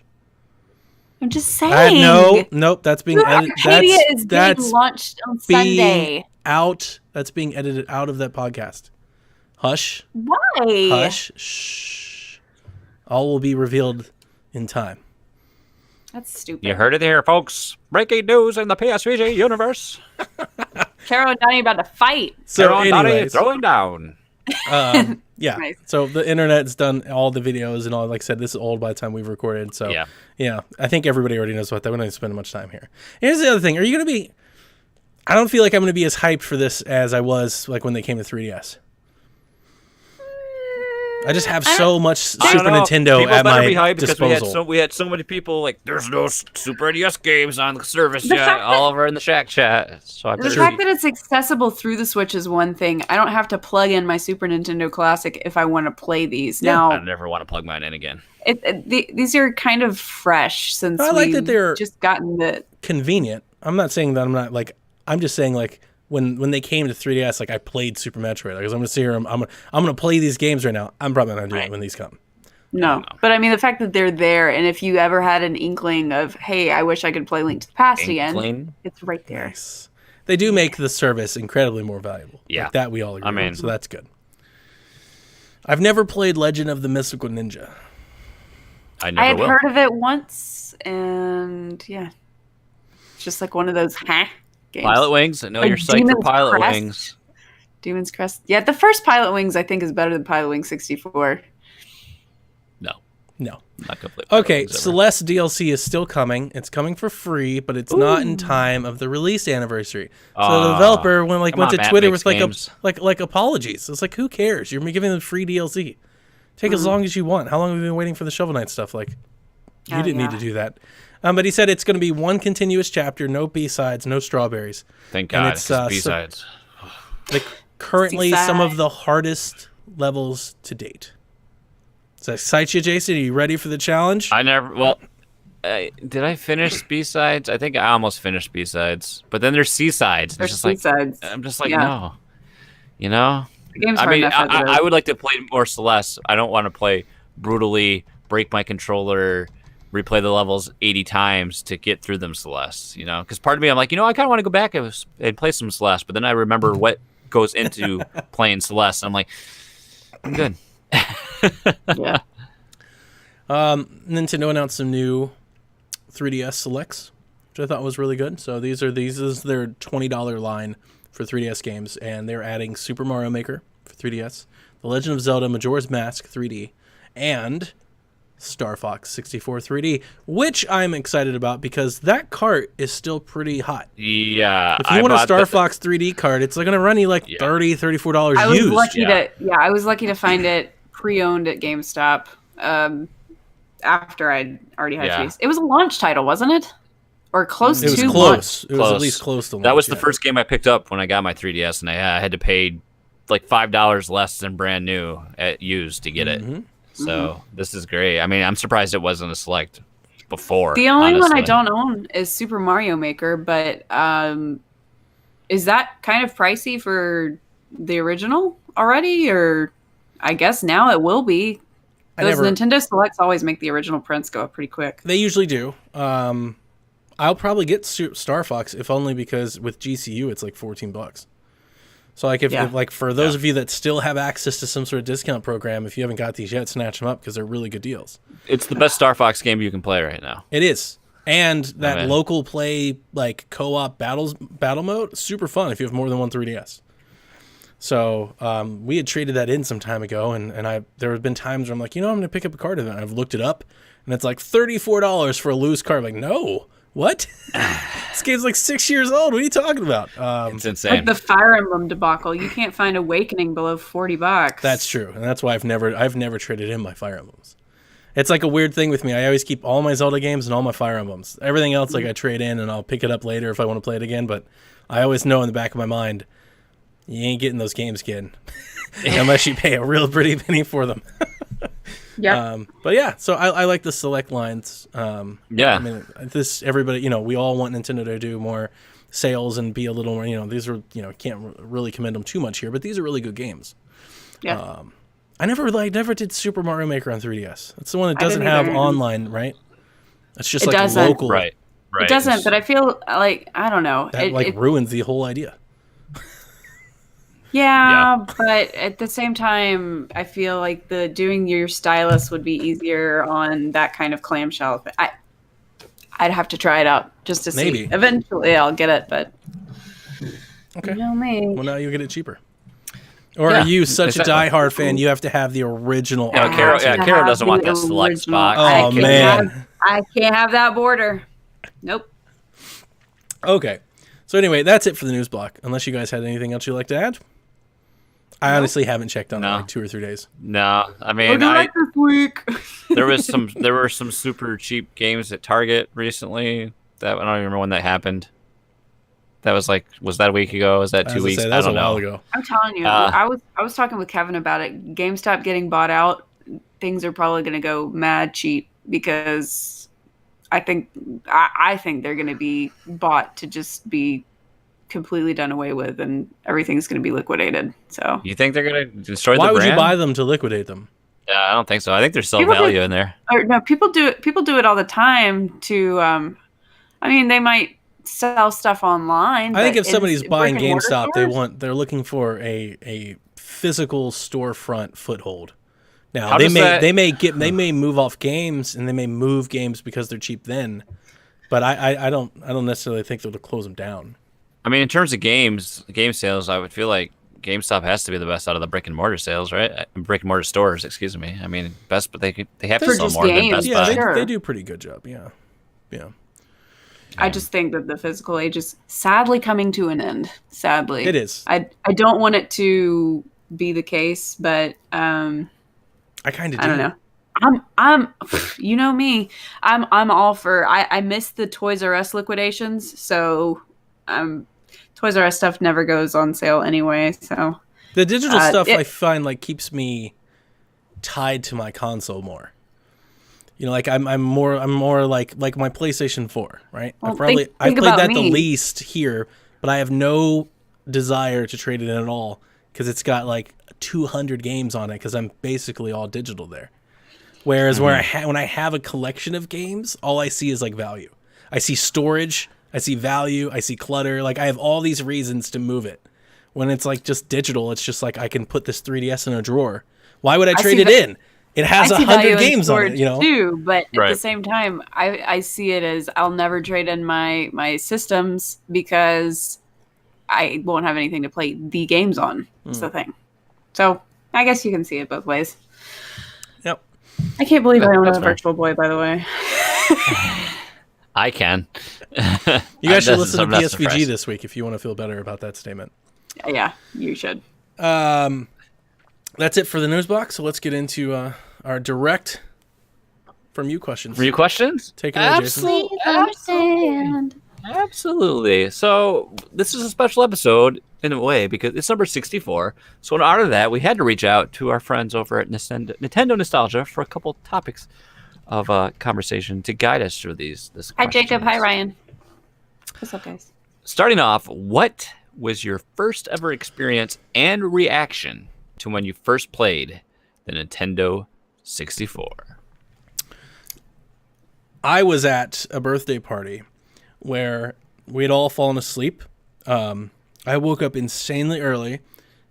[SPEAKER 2] I'm just saying.
[SPEAKER 3] Nope. That's being
[SPEAKER 2] Your
[SPEAKER 3] edited.
[SPEAKER 2] Arcadia is being
[SPEAKER 3] That's
[SPEAKER 2] launched on
[SPEAKER 3] being
[SPEAKER 2] Sunday.
[SPEAKER 3] out. That's being edited out of that podcast. Hush.
[SPEAKER 2] Why?
[SPEAKER 3] Hush. Shh. All will be revealed in time.
[SPEAKER 2] That's stupid.
[SPEAKER 1] You heard it here, folks. Breaking news in the PSVG universe.
[SPEAKER 2] Carol and Donnie about to fight.
[SPEAKER 3] So,
[SPEAKER 1] Carol and Donnie
[SPEAKER 3] anyways,
[SPEAKER 1] throwing down.
[SPEAKER 3] yeah.
[SPEAKER 2] Nice.
[SPEAKER 3] So the internet's done all the videos and all. Like I said, this is old by the time we've recorded. So
[SPEAKER 1] Yeah.
[SPEAKER 3] I think everybody already knows about that. We don't need to spend much time here. Here's the other thing: are you going to be? I don't feel like I'm going to be as hyped for this as I was like when they came to 3DS. I just have so much
[SPEAKER 1] I
[SPEAKER 3] Super
[SPEAKER 1] don't know.
[SPEAKER 3] Nintendo
[SPEAKER 1] People
[SPEAKER 3] at
[SPEAKER 1] better
[SPEAKER 3] my
[SPEAKER 1] be hyped because
[SPEAKER 3] disposal.
[SPEAKER 1] we had so many people like, there's no Super NES games on the service
[SPEAKER 2] The
[SPEAKER 1] yet.
[SPEAKER 2] fact that-
[SPEAKER 1] All over in the Shack chat. So I
[SPEAKER 2] The
[SPEAKER 1] better
[SPEAKER 2] fact
[SPEAKER 1] be-
[SPEAKER 2] that it's accessible through the Switch is one thing. I don't have to plug in my Super Nintendo Classic if I want to play these.
[SPEAKER 3] Yeah.
[SPEAKER 1] I
[SPEAKER 2] Now,
[SPEAKER 1] never want to plug mine in again.
[SPEAKER 2] these are kind of fresh since
[SPEAKER 3] I like that
[SPEAKER 2] we've
[SPEAKER 3] they're-
[SPEAKER 2] just gotten the.
[SPEAKER 3] Convenient. I'm not saying that I'm not like. I'm just saying like when they came to 3DS, like I played Super Metroid. Like, 'cause I'm gonna sit here. I'm gonna play these games right now. I'm probably not gonna do it when these come.
[SPEAKER 2] No, but I mean the fact that they're there, and if you ever had an inkling of, hey, I wish I could play Link to the Past again,
[SPEAKER 1] Inkling?
[SPEAKER 2] it's right there.
[SPEAKER 3] Nice. They do make the service incredibly more valuable.
[SPEAKER 1] Yeah.
[SPEAKER 3] Like that we all agree.
[SPEAKER 1] I mean-
[SPEAKER 3] on, so that's good. I've never played Legend of the Mystical Ninja.
[SPEAKER 1] I
[SPEAKER 2] I
[SPEAKER 1] never
[SPEAKER 2] had
[SPEAKER 1] will.
[SPEAKER 2] heard of it once, and yeah, it's just like one of those games.
[SPEAKER 1] Pilot Wings? I know
[SPEAKER 2] Like
[SPEAKER 1] you're psyched for
[SPEAKER 2] Demon's
[SPEAKER 1] Pilot
[SPEAKER 2] Crest?
[SPEAKER 1] Wings.
[SPEAKER 2] Demon's Crest. Yeah, the first Pilot Wings I think is better than Pilot Wings 64.
[SPEAKER 1] No,
[SPEAKER 3] No.
[SPEAKER 1] not gonna play Pilot
[SPEAKER 3] Okay,
[SPEAKER 1] Wings ever.
[SPEAKER 3] Celeste DLC is still coming. It's coming for free, but it's not in time of the release anniversary. So the developer went
[SPEAKER 1] come
[SPEAKER 3] to
[SPEAKER 1] on, Matt
[SPEAKER 3] Twitter
[SPEAKER 1] makes
[SPEAKER 3] with
[SPEAKER 1] games.
[SPEAKER 3] like apologies. It's like, who cares? You're giving them free DLC. Take as long as you want. How long have we been waiting for the Shovel Knight stuff? Like, you
[SPEAKER 2] Oh,
[SPEAKER 3] didn't need
[SPEAKER 2] yeah.
[SPEAKER 3] to do that. But he said it's going to be one continuous chapter, no B-sides, no strawberries.
[SPEAKER 1] Thank
[SPEAKER 3] and
[SPEAKER 1] God,
[SPEAKER 3] it's,
[SPEAKER 1] it's B-sides.
[SPEAKER 3] Like currently
[SPEAKER 2] Seaside.
[SPEAKER 3] some of the hardest levels to date. Does that excite you, Jason? Are you ready for the challenge?
[SPEAKER 1] I never. Well, did I finish B-sides? I think I almost finished B-sides, but then there's C-sides.
[SPEAKER 2] There's
[SPEAKER 1] It's just
[SPEAKER 2] sides.
[SPEAKER 1] like I'm just like
[SPEAKER 2] Yeah.
[SPEAKER 1] no, you know.
[SPEAKER 2] The game's
[SPEAKER 1] I
[SPEAKER 2] hard
[SPEAKER 1] mean,
[SPEAKER 2] enough as it is.
[SPEAKER 1] I would like to play more Celeste. I don't want to play brutally, break my controller, replay the levels 80 times to get through them Celeste. You know, because part of me, I'm like, I kind of want to go back and play some Celeste, but then I remember what goes into playing Celeste. And I'm like, I'm good.
[SPEAKER 2] Yeah.
[SPEAKER 3] Nintendo announced some new 3DS Selects, which I thought was really good. So these is their $20 line for 3DS games, and they're adding Super Mario Maker for 3DS, The Legend of Zelda Majora's Mask 3D, and Star Fox 64 3D, which I'm excited about because that cart is still pretty hot.
[SPEAKER 1] Yeah.
[SPEAKER 3] If you want a Star Fox 3D card, it's going to run you like
[SPEAKER 1] Yeah.
[SPEAKER 3] $30, $34
[SPEAKER 2] I was
[SPEAKER 3] used.
[SPEAKER 2] lucky
[SPEAKER 1] yeah.
[SPEAKER 2] I was lucky to find it pre-owned at GameStop after I'd already had
[SPEAKER 1] Yeah.
[SPEAKER 2] Chase. It was a launch title, wasn't it? Or close
[SPEAKER 3] It was
[SPEAKER 2] to launch.
[SPEAKER 3] close. It was at
[SPEAKER 1] Close.
[SPEAKER 3] least close to launch.
[SPEAKER 1] That was the
[SPEAKER 3] yeah.
[SPEAKER 1] first game I picked up when I got my 3DS, and I had to pay like $5 less than brand new at used to get it.
[SPEAKER 3] Mm-hmm.
[SPEAKER 1] So this is great. I mean, I'm surprised it wasn't a select before.
[SPEAKER 2] The only one I
[SPEAKER 1] honestly.
[SPEAKER 2] don't own is Super Mario Maker, but is that kind of pricey for the original already? Or I guess now it will be.
[SPEAKER 3] I
[SPEAKER 2] Those
[SPEAKER 3] never-
[SPEAKER 2] Nintendo Selects always make the original prints go up pretty quick.
[SPEAKER 3] They usually do. I'll probably get Star Fox if only because with GCU it's like $14. So like if
[SPEAKER 2] Yeah.
[SPEAKER 3] like for those of you that still have access to some sort of discount program, if you haven't got these yet, snatch them up because they're really good deals.
[SPEAKER 1] It's the best Star Fox game you can play right now.
[SPEAKER 3] It is. And that
[SPEAKER 1] Okay.
[SPEAKER 3] local play like co-op battle mode, super fun if you have more than one 3DS. So we had traded that in some time ago, and there have been times where I'm like, I'm going to pick up a card of it. And I've looked it up, and it's like $34 for a loose card. I'm like, no, what? This game's like 6 years old. What are you talking about?
[SPEAKER 1] It's
[SPEAKER 2] Like
[SPEAKER 1] insane.
[SPEAKER 2] the Fire Emblem debacle, you can't find Awakening below $40.
[SPEAKER 3] That's true, and that's why I've never traded in my Fire Emblems. It's like a weird thing with me. I always keep all my Zelda games and all my Fire Emblems. Everything else, like I trade in, and I'll pick it up later if I want to play it again. But I always know in the back of my mind, you ain't getting those games, kid, unless you pay a real pretty penny for them.
[SPEAKER 2] Yeah.
[SPEAKER 3] But yeah, so I like the select lines.
[SPEAKER 1] Yeah.
[SPEAKER 3] I mean, everybody, we all want Nintendo to do more sales and be a little more, these are, can't really commend them too much here, but these are really good games.
[SPEAKER 2] Yeah.
[SPEAKER 3] I never did Super Mario Maker on 3DS. It's the one that
[SPEAKER 2] I
[SPEAKER 3] doesn't
[SPEAKER 2] didn't
[SPEAKER 3] have
[SPEAKER 2] either.
[SPEAKER 3] online, right? It's just
[SPEAKER 2] It
[SPEAKER 3] like
[SPEAKER 2] doesn't.
[SPEAKER 3] local.
[SPEAKER 1] Right.
[SPEAKER 2] It doesn't, but I feel like, I don't know.
[SPEAKER 3] That
[SPEAKER 2] It
[SPEAKER 3] ruins the whole idea.
[SPEAKER 2] Yeah, but at the same time, I feel like doing your stylus would be easier on that kind of clamshell. I'd have to try it out just to
[SPEAKER 3] Maybe.
[SPEAKER 2] see. Eventually, I'll get it, but
[SPEAKER 3] Okay.
[SPEAKER 2] you know me.
[SPEAKER 3] Well, now you'll get it cheaper. Or
[SPEAKER 1] Yeah,
[SPEAKER 3] are you such a
[SPEAKER 1] exactly.
[SPEAKER 3] diehard fan? You have to have the original.
[SPEAKER 1] Yeah,
[SPEAKER 3] art.
[SPEAKER 1] Carol-
[SPEAKER 2] I have to
[SPEAKER 1] Carol
[SPEAKER 2] have
[SPEAKER 1] doesn't
[SPEAKER 2] the
[SPEAKER 1] want that select
[SPEAKER 2] original.
[SPEAKER 1] spot.
[SPEAKER 3] Oh,
[SPEAKER 2] I can't
[SPEAKER 3] man.
[SPEAKER 2] I can't have that border. Nope.
[SPEAKER 3] Okay. So anyway, that's it for the news block. Unless you guys had anything else you'd like to add. I honestly haven't checked on it in
[SPEAKER 1] No.
[SPEAKER 3] like 2 or 3 days.
[SPEAKER 1] No, I
[SPEAKER 2] We're
[SPEAKER 1] mean,
[SPEAKER 2] doing it this week.
[SPEAKER 1] there were some super cheap games at Target recently. That I don't even remember when that happened. That was that a week ago? Was that
[SPEAKER 3] I
[SPEAKER 1] 2
[SPEAKER 3] was gonna
[SPEAKER 1] weeks?
[SPEAKER 3] say, that
[SPEAKER 1] I
[SPEAKER 3] was
[SPEAKER 1] don't
[SPEAKER 3] a while
[SPEAKER 1] know.
[SPEAKER 3] ago.
[SPEAKER 2] I'm telling you, I was talking with Kevin about it. GameStop getting bought out, things are probably going to go mad cheap because I think they're going to be bought to just be completely done away with, and everything's going to be liquidated. So
[SPEAKER 1] You think they're gonna destroy
[SPEAKER 3] Why
[SPEAKER 1] the
[SPEAKER 3] would
[SPEAKER 1] brand?
[SPEAKER 3] you buy them to liquidate them?
[SPEAKER 1] Yeah, I don't think so. I think there's still
[SPEAKER 2] People do-
[SPEAKER 1] value in there.
[SPEAKER 2] or no, people do it all the time to I mean, they might sell stuff online.
[SPEAKER 3] I think
[SPEAKER 2] but
[SPEAKER 3] if somebody's
[SPEAKER 2] in
[SPEAKER 3] buying
[SPEAKER 2] brick-and-mortar
[SPEAKER 3] GameStop,
[SPEAKER 2] stores,
[SPEAKER 3] they're looking for a physical storefront foothold. Now
[SPEAKER 1] How does that-
[SPEAKER 3] they may move off games and they may move games because they're cheap then, but I don't necessarily think they'll close them down.
[SPEAKER 1] I mean, in terms of game sales, I would feel like GameStop has to be the best out of the brick and mortar sales, right? Brick and mortar stores, excuse me. I mean, best, but they have to
[SPEAKER 2] For
[SPEAKER 1] sell
[SPEAKER 2] just
[SPEAKER 1] more than
[SPEAKER 2] games,
[SPEAKER 1] Best
[SPEAKER 3] Yeah,
[SPEAKER 1] Buy.
[SPEAKER 2] Sure.
[SPEAKER 3] they do a pretty good job. Yeah.
[SPEAKER 2] I just think that the physical age is sadly coming to an end. Sadly,
[SPEAKER 3] It is.
[SPEAKER 2] I don't want it to be the case, but
[SPEAKER 3] I kind of do.
[SPEAKER 2] I don't know. I'm you know me. I'm all for. I miss the Toys R Us liquidations, so Toys R Us stuff never goes on sale anyway. So
[SPEAKER 3] The digital stuff
[SPEAKER 2] it-
[SPEAKER 3] I find like keeps me tied to my console more. You know, like I'm more like my PlayStation 4, right?
[SPEAKER 2] Well,
[SPEAKER 3] I've played
[SPEAKER 2] about
[SPEAKER 3] that the
[SPEAKER 2] me.
[SPEAKER 3] least here, but I have no desire to trade it in at all because it's got like 200 games on it because I'm basically all digital there. Whereas when I have a collection of games, all I see is like value. I see storage, I see value, I see clutter. Like I have all these reasons to move it. When it's like just digital, it's just like I can put this 3DS in a drawer. Why would I trade
[SPEAKER 2] see
[SPEAKER 3] it in? It has
[SPEAKER 2] I see
[SPEAKER 3] 100
[SPEAKER 2] value in
[SPEAKER 3] games on it,
[SPEAKER 2] storage
[SPEAKER 3] you know.
[SPEAKER 2] too, but at
[SPEAKER 1] Right.
[SPEAKER 2] the same time, I see it as I'll never trade in my systems because I won't have anything to play the games on. That's the thing. So I guess you can see it both ways.
[SPEAKER 3] Yep.
[SPEAKER 2] I can't believe I own
[SPEAKER 1] That's
[SPEAKER 2] a
[SPEAKER 1] fair.
[SPEAKER 2] Virtual Boy, by the way.
[SPEAKER 1] I can.
[SPEAKER 3] You guys should listen to
[SPEAKER 1] I'm not
[SPEAKER 3] PSVG
[SPEAKER 1] surprised.
[SPEAKER 3] this week if you want to feel better about that statement.
[SPEAKER 2] Yeah, you should.
[SPEAKER 3] That's it for the news box. So let's get into our direct from you questions.
[SPEAKER 1] Were you questions?
[SPEAKER 3] Take it away, Jason.
[SPEAKER 1] Absolutely. So this is a special episode in a way because it's number 64. So in honor of that, we had to reach out to our friends over at Nintendo Nostalgia for a couple topics of conversation to guide us through these.
[SPEAKER 2] Hi, Jacob. Hi, Ryan. What's up, guys?
[SPEAKER 1] Starting off, what was your first ever experience and reaction to when you first played the Nintendo 64?
[SPEAKER 3] I was at a birthday party where we had all fallen asleep. I woke up insanely early.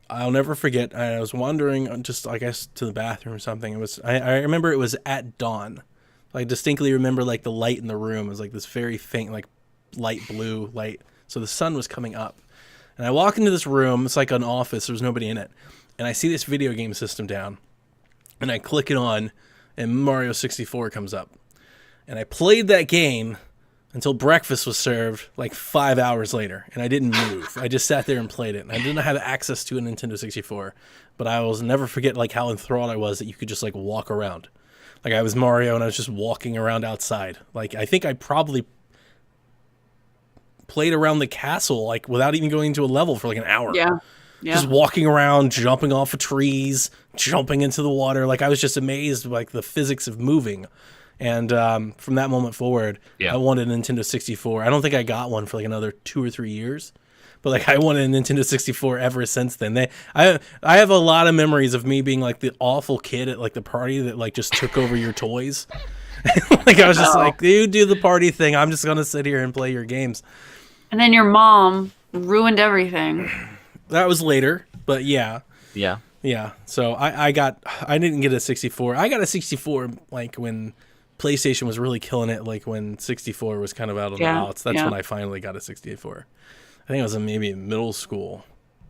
[SPEAKER 3] I'll never forget. I was wandering just, I guess, to the bathroom or something. It was. I remember it was at dawn. I distinctly remember like the light in the room was like this very faint, like light blue light. So the sun was coming up, and I walk into this room. It's like an office. There's nobody in it, and I see this video game system down, and I click it on, and Mario 64 comes up, and I played that game until breakfast was served like 5 hours later, and I didn't move. I just sat there and played it. And I didn't have access to a Nintendo 64, but I will never forget like how enthralled I was that you could just like walk around. Like I was Mario and I was just walking around outside. Like I think I probably played around the castle like without even going into a level for like an hour.
[SPEAKER 2] Yeah. Yeah.
[SPEAKER 3] Just walking around, jumping off of trees, jumping into the water. Like I was just amazed by like the physics of moving. And from that moment forward,
[SPEAKER 1] Yeah.
[SPEAKER 3] I wanted a Nintendo 64. I don't think I got one for like another 2 or 3 years, but like I wanted a Nintendo 64 ever since then. I have a lot of memories of me being like the awful kid at like the party that like just took over your toys. Like I was just like, you do the party thing. I'm just gonna sit here and play your games.
[SPEAKER 2] And then your mom ruined everything.
[SPEAKER 3] That was later, but yeah.
[SPEAKER 1] Yeah.
[SPEAKER 3] Yeah, so I didn't get a 64. I got a 64 like when PlayStation was really killing it, like when 64 was kind of out of the outs. That's when I finally got a 64. I think I was in maybe middle school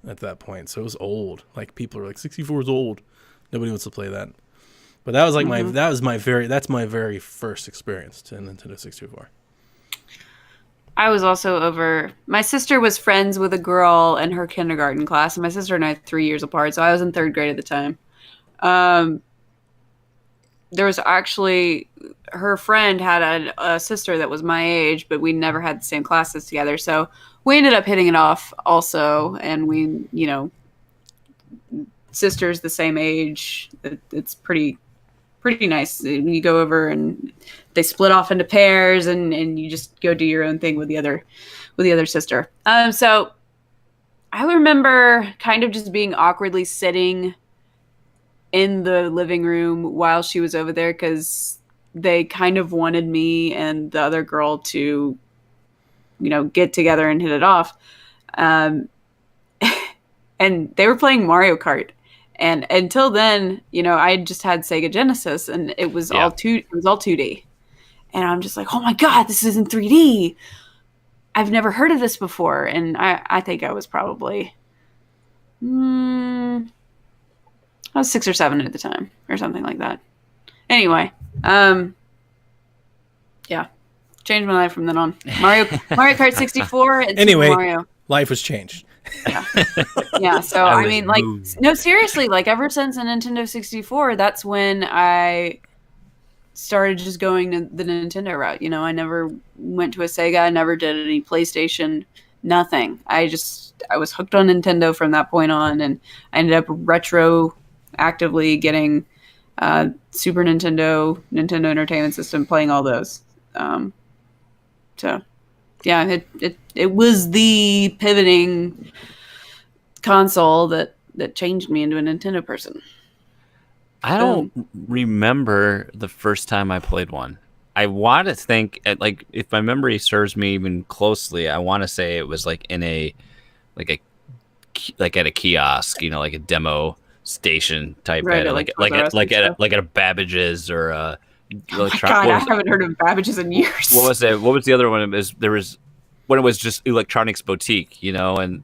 [SPEAKER 3] at that point, so it was old. Like people are like 64 is old. Nobody wants to play that. But that was like that's my very first experience to Nintendo 64.
[SPEAKER 2] I was also over. My sister was friends with a girl in her kindergarten class, and my sister and I are 3 years apart, so I was in third grade at the time. There was actually her friend had a sister that was my age, but we never had the same classes together, so we ended up hitting it off also, and we, sisters the same age. It's pretty nice. You go over and they split off into pairs, and you just go do your own thing with the other sister. So I remember kind of just being awkwardly sitting in the living room while she was over there because they kind of wanted me and the other girl to, get together and hit it off. And they were playing Mario Kart. And until then, I had just had Sega Genesis, and it was all 2D. And I'm just like, oh my God, this is in 3D. I've never heard of this before. And I think I was probably, I was 6 or 7 at the time or something like that. Anyway, yeah, changed my life from then on. Mario Kart 64 and
[SPEAKER 3] Anyway,
[SPEAKER 2] Super Mario.
[SPEAKER 3] Life has changed.
[SPEAKER 2] Yeah. So
[SPEAKER 1] I
[SPEAKER 2] I
[SPEAKER 1] was
[SPEAKER 2] mean, like,
[SPEAKER 1] moved.
[SPEAKER 2] no, seriously, like ever since the Nintendo 64, that's when I started just going to the Nintendo route. I never went to a Sega. I never did any PlayStation. Nothing. I was hooked on Nintendo from that point on, and I ended up actively getting Super Nintendo, Nintendo Entertainment System, playing all those. So yeah, it was the pivoting console that changed me into a Nintendo person.
[SPEAKER 1] I don't remember the first time I played one. I want to think, like, if my memory serves me even closely, I want to say it was like in at a kiosk, like a demo station type,
[SPEAKER 2] Right,
[SPEAKER 1] at,
[SPEAKER 2] like
[SPEAKER 1] like
[SPEAKER 2] Toys R Us
[SPEAKER 1] like
[SPEAKER 2] and
[SPEAKER 1] at
[SPEAKER 2] stuff.
[SPEAKER 1] like at a Babbage's or a.
[SPEAKER 2] Oh my God, I haven't heard of Babbage's in years.
[SPEAKER 1] What was it? What was the other one? There was when it was just Electronics Boutique, and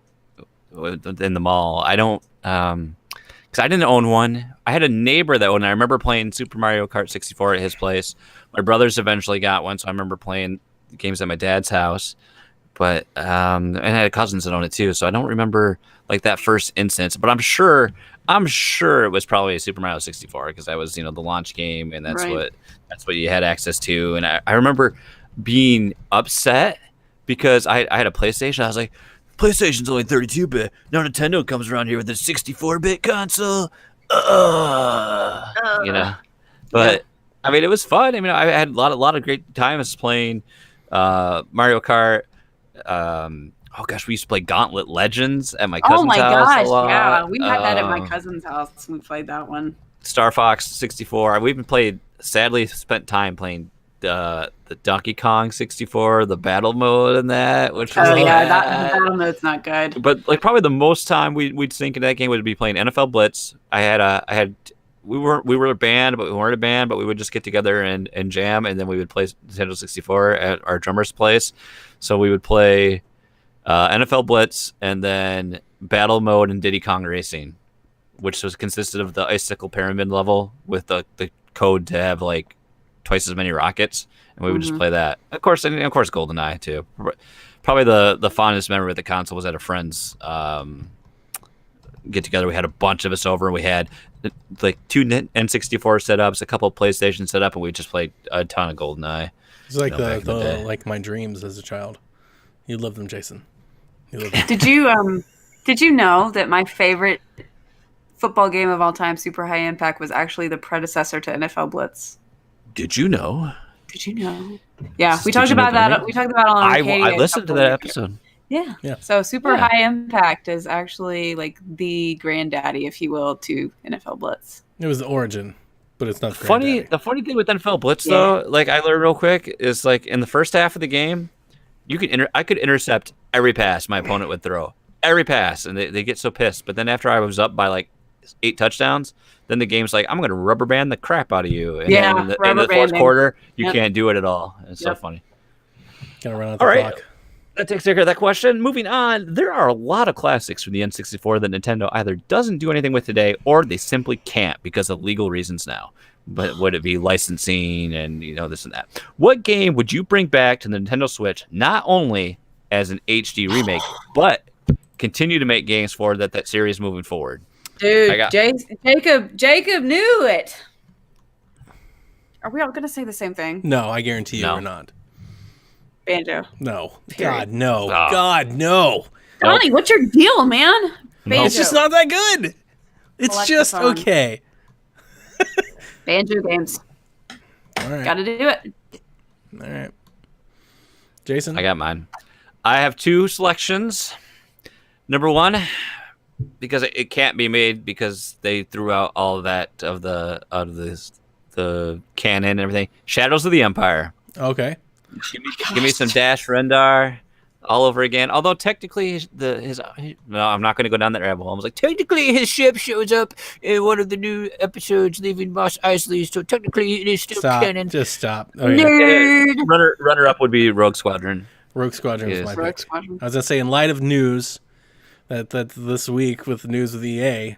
[SPEAKER 1] in the mall. I don't, because I didn't own one. I had a neighbor that owned it. I remember playing Super Mario Kart 64 at his place. My brothers eventually got one, so I remember playing games at my dad's house. But and I had cousins that owned it too, so I don't remember like that first instance. But I'm sure it was probably Super Mario 64 because that was the launch game, and that's
[SPEAKER 2] Right.
[SPEAKER 1] what you had access to. And I remember being upset because I had a PlayStation. I was like, PlayStation's only 32-bit. Now Nintendo comes around here with a 64-bit console. But I mean, it was fun. I mean, I had a lot of great times playing Mario Kart. Oh gosh, we used to play Gauntlet Legends at my cousin's
[SPEAKER 2] Oh my
[SPEAKER 1] house
[SPEAKER 2] gosh,
[SPEAKER 1] a lot.
[SPEAKER 2] yeah. We had that at my cousin's house. We played that one.
[SPEAKER 1] Star Fox 64. We even spent time playing the Donkey Kong 64, the battle mode in that, which was
[SPEAKER 2] Oh yeah,
[SPEAKER 1] bad.
[SPEAKER 2] that battle mode's not good.
[SPEAKER 1] But like probably the most time we'd sink into that game would be playing NFL Blitz. We were a band, but we weren't a band, but we would just get together and jam, and then we would play Nintendo 64 at our drummer's place. So we would play NFL Blitz and then battle mode and Diddy Kong Racing, which consisted of the icicle pyramid level with the code to have like twice as many rockets, and we would just play that. Of course, GoldenEye too. Probably the fondest memory of the console was at a friend's get together. We had a bunch of us over, and we had like 2 N64 setups, a couple of PlayStation set up, and we just played a ton of GoldenEye.
[SPEAKER 3] It's like
[SPEAKER 1] back in the day.
[SPEAKER 3] like my dreams as a child. You lived them, Jason. You lived them.
[SPEAKER 2] Did you know that my favorite football game of all time, Super High Impact, was actually the predecessor to NFL Blitz?
[SPEAKER 1] Did you know?
[SPEAKER 2] Did you know? Yeah, we
[SPEAKER 1] Did
[SPEAKER 2] talked
[SPEAKER 1] you know
[SPEAKER 2] about that.
[SPEAKER 1] that?
[SPEAKER 2] We talked about it on
[SPEAKER 1] I
[SPEAKER 2] Arcadia
[SPEAKER 1] listened to
[SPEAKER 2] a couple
[SPEAKER 1] that
[SPEAKER 2] weeks
[SPEAKER 1] episode.
[SPEAKER 2] Yeah.
[SPEAKER 3] Yeah.
[SPEAKER 2] So Super
[SPEAKER 1] Yeah.
[SPEAKER 2] High Impact is actually like the granddaddy, if you will, to NFL Blitz.
[SPEAKER 3] It was the origin, but it's not
[SPEAKER 1] The
[SPEAKER 3] granddaddy.
[SPEAKER 1] funny thing with NFL Blitz though, like I learned real quick, is like in the first half of the game, I could intercept every pass my opponent would throw, every pass, and they get so pissed. But then after I was up by like 8 touchdowns, then the game's like, I'm going to rubber band the crap out of you. And
[SPEAKER 2] Yeah,
[SPEAKER 1] then in
[SPEAKER 2] rubber
[SPEAKER 1] the fourth
[SPEAKER 2] banding.
[SPEAKER 1] quarter, you
[SPEAKER 2] Yep.
[SPEAKER 1] can't do it at all. It's so
[SPEAKER 2] Yep.
[SPEAKER 1] funny.
[SPEAKER 3] Gotta run out the
[SPEAKER 1] All right.
[SPEAKER 3] clock.
[SPEAKER 1] That takes care of that question. Moving on, there are a lot of classics from the N64 that Nintendo either doesn't do anything with today, or they simply can't because of legal reasons now. But would it be licensing and this and that? What game would you bring back to the Nintendo Switch, not only as an HD remake, but continue to make games for that series moving forward?
[SPEAKER 2] Dude, Jacob knew it. Are we all going to say the same thing?
[SPEAKER 3] No, I guarantee you
[SPEAKER 1] No.
[SPEAKER 3] we're not.
[SPEAKER 2] Banjo.
[SPEAKER 3] No.
[SPEAKER 2] Period.
[SPEAKER 3] God, no.
[SPEAKER 1] Oh.
[SPEAKER 3] God, no.
[SPEAKER 2] Donnie, what's your deal, man? Banjo.
[SPEAKER 3] It's just not that good. It's just
[SPEAKER 2] Electrophone.
[SPEAKER 3] okay.
[SPEAKER 2] Banjo games.
[SPEAKER 3] All right.
[SPEAKER 2] Gotta do it.
[SPEAKER 3] All right. Jason?
[SPEAKER 1] I got mine. I have two selections. Number one, because it can't be made because they threw out all of that out of the canon and everything. Shadows of the Empire.
[SPEAKER 3] Okay.
[SPEAKER 1] Give me some Dash Rendar all over again. Although technically no, I'm not going to go down that rabbit hole. I was like, technically his ship shows up in one of the new episodes, leaving Mos Eisley. So technically it is still
[SPEAKER 3] Stop.
[SPEAKER 1] canon.
[SPEAKER 3] Just stop. Okay.
[SPEAKER 2] Nerd.
[SPEAKER 1] Runner up would be Rogue Squadron.
[SPEAKER 3] Rogue Squadron was
[SPEAKER 1] Yes.
[SPEAKER 3] my
[SPEAKER 2] Rogue
[SPEAKER 3] pick.
[SPEAKER 2] Squadron.
[SPEAKER 3] I was going to say, in light of news that this week with the news with EA,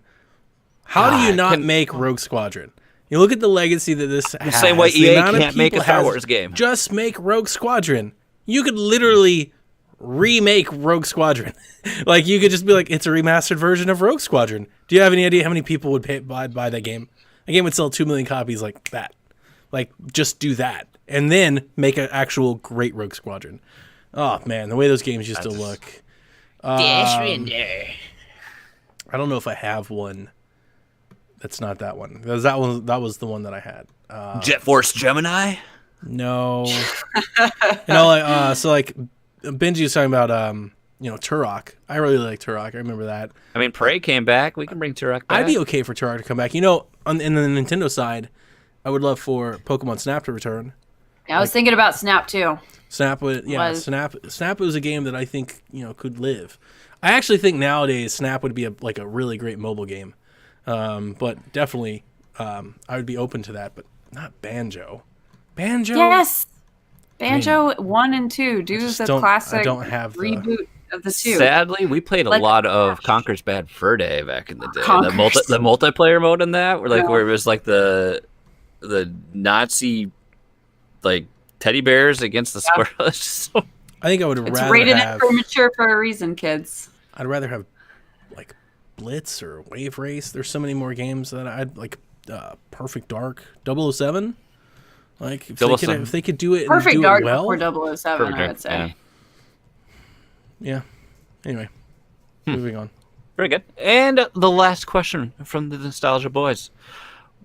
[SPEAKER 3] how do you not make Rogue Squadron? You look at the legacy that this has.
[SPEAKER 1] same way
[SPEAKER 3] the
[SPEAKER 1] EA
[SPEAKER 3] amount of
[SPEAKER 1] can't make a
[SPEAKER 3] people
[SPEAKER 1] Star
[SPEAKER 3] has-
[SPEAKER 1] Wars game.
[SPEAKER 3] Just make Rogue Squadron. You could literally remake Rogue Squadron. Like, you could just be like, it's a remastered version of Rogue Squadron. Do you have any idea how many people would buy that game? A game would sell 2 million copies like that. Like, just do that. And then make an actual great Rogue Squadron. Oh, man, the way those games used to look.
[SPEAKER 1] Dash Render.
[SPEAKER 3] I don't know if I have one that's not that one. That was the one that I had.
[SPEAKER 1] Jet Force Gemini.
[SPEAKER 3] No. So like Benji was talking about Turok. I really like Turok. I remember that.
[SPEAKER 1] I mean, Prey came back. We can bring Turok back.
[SPEAKER 3] I'd be okay for Turok to come back. In the Nintendo side, I would love for Pokemon Snap to return.
[SPEAKER 2] Yeah, I was thinking about Snap too.
[SPEAKER 3] Snap Snap was a game that I think could live. I actually think nowadays Snap would be a really great mobile game. But definitely I would be open to that, but not Banjo.
[SPEAKER 2] Yes. Banjo 1 and 2. Do
[SPEAKER 3] just
[SPEAKER 2] the
[SPEAKER 3] don't- I
[SPEAKER 2] classic
[SPEAKER 3] don't have the-
[SPEAKER 2] reboot of the 2.
[SPEAKER 1] Sadly, we played a
[SPEAKER 2] Like-
[SPEAKER 1] lot of Conker's Bad Fur Day back in the day.
[SPEAKER 2] Conker's.
[SPEAKER 1] The multiplayer mode in that, where it was like the Nazi teddy bears against the squirrels. It's just so-
[SPEAKER 3] I think I would
[SPEAKER 2] It's
[SPEAKER 3] rather
[SPEAKER 2] rated
[SPEAKER 3] have.
[SPEAKER 2] for mature for a reason, kids.
[SPEAKER 3] I'd rather have like Blitz or Wave Race. There's so many more games that I'd like. Perfect Dark, 007. Like if
[SPEAKER 1] 007.
[SPEAKER 3] they could do it and
[SPEAKER 2] Perfect
[SPEAKER 3] do
[SPEAKER 2] Dark
[SPEAKER 3] it well.
[SPEAKER 2] before 007, I would say.
[SPEAKER 1] yeah.
[SPEAKER 3] Yeah. Anyway, moving on.
[SPEAKER 1] Very good. And the last question from the Nostalgia Boys: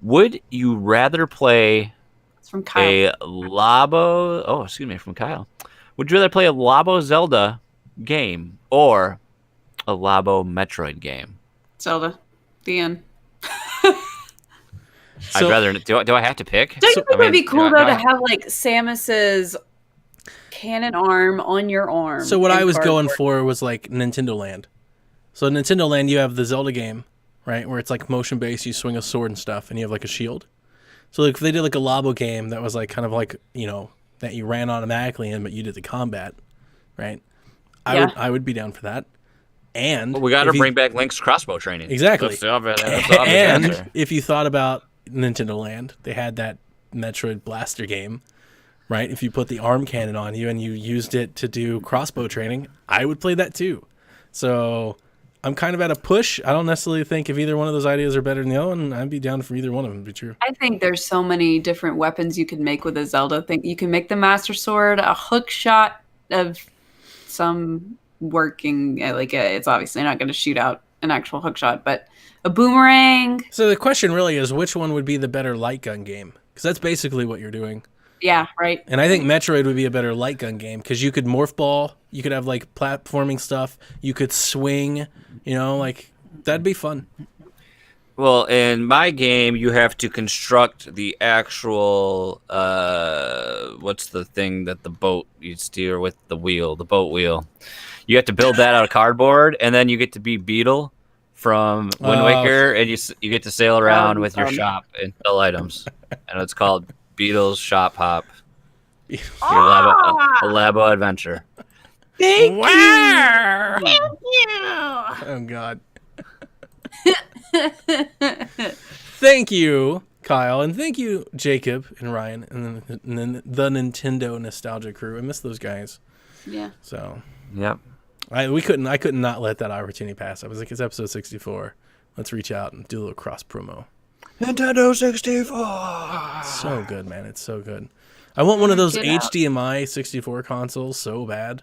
[SPEAKER 1] would you rather play
[SPEAKER 2] It's from Kyle.
[SPEAKER 1] a Labo? Oh, excuse me, from Kyle. Would you rather play a Labo Zelda game or a Labo Metroid game?
[SPEAKER 2] Zelda. The end.
[SPEAKER 3] So-
[SPEAKER 1] I'd rather. Do I have to pick?
[SPEAKER 2] Don't you think it would be
[SPEAKER 1] do
[SPEAKER 2] cool
[SPEAKER 1] I-
[SPEAKER 2] though
[SPEAKER 1] do I-
[SPEAKER 2] to have like Samus's cannon arm on your arm?
[SPEAKER 3] So what
[SPEAKER 2] in
[SPEAKER 3] I was going
[SPEAKER 2] cardboard?
[SPEAKER 3] for was like Nintendo Land. So Nintendo Land, you have the Zelda game, right, where it's like motion based. You swing a sword and stuff, and you have like a shield. So like if they did like a Labo game that was like kind of like that you ran automatically in, but you did the combat, right?
[SPEAKER 2] Yeah.
[SPEAKER 3] I would be down for that. And
[SPEAKER 1] Well, we got to
[SPEAKER 3] if you-
[SPEAKER 1] bring back Link's crossbow training.
[SPEAKER 3] Exactly.
[SPEAKER 1] That's the obvious answer.
[SPEAKER 3] And if you thought about Nintendo Land, they had that Metroid Blaster game, right? If you put the arm cannon on you and you used it to do crossbow training, I would play that too. So I'm kind of at a push. I don't necessarily think if either one of those ideas are better than the other one, I'd be down for either one of them to be true.
[SPEAKER 2] I think there's so many different weapons you can make with a Zelda thing. You can make the Master Sword, a hook shot of some working, it's obviously not going to shoot out an actual hook shot, but a boomerang.
[SPEAKER 3] So the question really is, which one would be the better light gun game? Because that's basically what you're doing.
[SPEAKER 2] Yeah, right.
[SPEAKER 3] And I think Metroid would be a better light gun game because you could morph ball, you could have like platforming stuff, you could swing, that'd be fun.
[SPEAKER 1] Well, in my game, you have to construct the actual what's the thing that the boat you steer with the wheel, the boat wheel. You have to build that out of cardboard, and then you get to be Beetle from Wind
[SPEAKER 3] Oh.
[SPEAKER 1] Waker, and you get to sail around with your
[SPEAKER 2] fun.
[SPEAKER 1] shop and sell items, and it's called Beetle's Shop Hop. Your
[SPEAKER 2] Ah!
[SPEAKER 1] a Labo adventure.
[SPEAKER 3] Thank
[SPEAKER 1] Wow.
[SPEAKER 3] Oh God. Thank you, Kyle, and thank you, Jacob and Ryan, and then the Nintendo nostalgia crew. I miss those guys.
[SPEAKER 2] Yeah.
[SPEAKER 3] So
[SPEAKER 1] Yep.
[SPEAKER 3] I couldn't not let that opportunity pass. I was like, it's episode 64. Let's reach out and do a little cross promo.
[SPEAKER 1] Nintendo 64.
[SPEAKER 3] So good, man. It's so good. I want one of those
[SPEAKER 2] Get out.
[SPEAKER 3] HDMI 64 consoles so bad.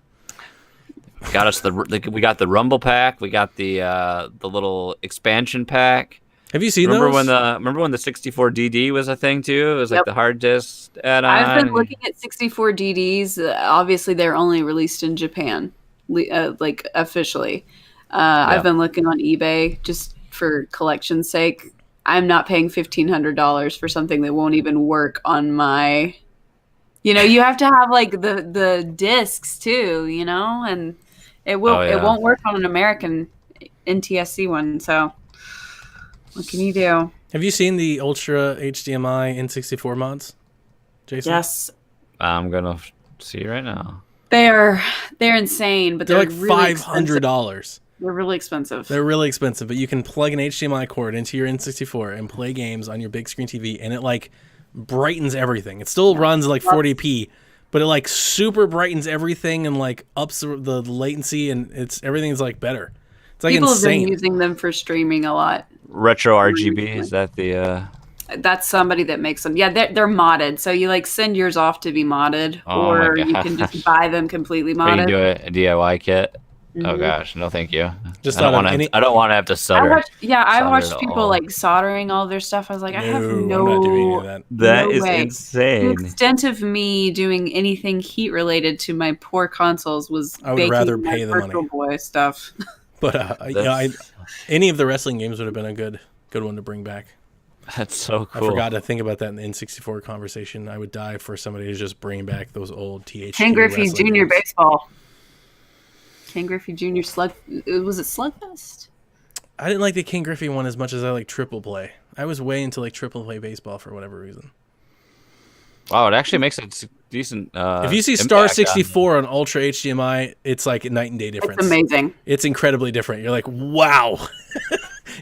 [SPEAKER 1] Got us we got the Rumble pack. We got the little expansion pack.
[SPEAKER 3] Have you seen
[SPEAKER 1] Remember
[SPEAKER 3] those?
[SPEAKER 1] when the 64 DD was a thing too? It was like
[SPEAKER 2] Yep.
[SPEAKER 1] the hard disk add-on.
[SPEAKER 2] I've been looking at 64 DDs. Obviously, they're only released in Japan, like officially. I've been looking on eBay just for collection's sake. I'm not paying $1,500 for something that won't even work on my. You know, you have to have like the discs too. You know, and it won't work on an American NTSC one. So, what can you do?
[SPEAKER 3] Have you seen the Ultra HDMI N64 mods, Jason?
[SPEAKER 2] Yes,
[SPEAKER 1] I'm gonna see right now.
[SPEAKER 2] they're insane, but
[SPEAKER 3] They're like
[SPEAKER 2] really
[SPEAKER 3] $500.
[SPEAKER 2] They're really expensive.
[SPEAKER 3] They're really expensive, but you can plug an HDMI cord into your N64 and play games on your big screen TV, and it like brightens everything. It still runs like 40p, but it like super brightens everything and like ups the latency, and everything's like better. It's like
[SPEAKER 2] People have
[SPEAKER 3] insane.
[SPEAKER 2] been using them for streaming a lot.
[SPEAKER 1] Retro RGB, is that the
[SPEAKER 2] That's somebody that makes them. Yeah, they're modded. So you like send yours off to be modded,
[SPEAKER 1] Oh
[SPEAKER 2] or
[SPEAKER 1] my
[SPEAKER 2] you can
[SPEAKER 1] gosh.
[SPEAKER 2] just buy them completely
[SPEAKER 1] or you can
[SPEAKER 2] modded.
[SPEAKER 1] do a DIY kit? Oh
[SPEAKER 2] Mhm.
[SPEAKER 1] gosh, no thank you.
[SPEAKER 3] Just
[SPEAKER 1] I don't
[SPEAKER 3] out of
[SPEAKER 1] want
[SPEAKER 3] any-
[SPEAKER 1] to. I don't want to have to
[SPEAKER 2] I
[SPEAKER 1] solder.
[SPEAKER 2] watched
[SPEAKER 1] solder
[SPEAKER 2] watched
[SPEAKER 1] it
[SPEAKER 2] people
[SPEAKER 1] all.
[SPEAKER 2] like soldering all their stuff. I was like, I have
[SPEAKER 3] I'm not doing any of that.
[SPEAKER 1] That
[SPEAKER 2] no
[SPEAKER 1] is
[SPEAKER 2] way. The
[SPEAKER 1] insane.
[SPEAKER 2] extent of me doing anything heat related to my poor consoles was
[SPEAKER 3] I would
[SPEAKER 2] baking
[SPEAKER 3] rather
[SPEAKER 2] my
[SPEAKER 3] pay the
[SPEAKER 2] Virtual
[SPEAKER 3] money.
[SPEAKER 2] Boy stuff.
[SPEAKER 3] But you know,
[SPEAKER 1] That's-
[SPEAKER 3] any of the wrestling games would have been a good one to bring back.
[SPEAKER 1] That's so
[SPEAKER 3] I
[SPEAKER 1] cool.
[SPEAKER 3] forgot to think about that in the N64 conversation. I would die for somebody to just bring back those old THQ
[SPEAKER 2] Ken Griffey
[SPEAKER 3] wrestling
[SPEAKER 2] Jr.
[SPEAKER 3] games.
[SPEAKER 2] Baseball. Ken Griffey Jr. Was it Slugfest?
[SPEAKER 3] I didn't like the King Griffey one as much as I like Triple Play. I was way into like Triple Play baseball for whatever reason.
[SPEAKER 1] Wow, it actually makes a decent.
[SPEAKER 3] If you see Star 64 on Ultra HDMI, it's like a night and day difference.
[SPEAKER 2] It's amazing.
[SPEAKER 3] It's incredibly different. You're like, wow.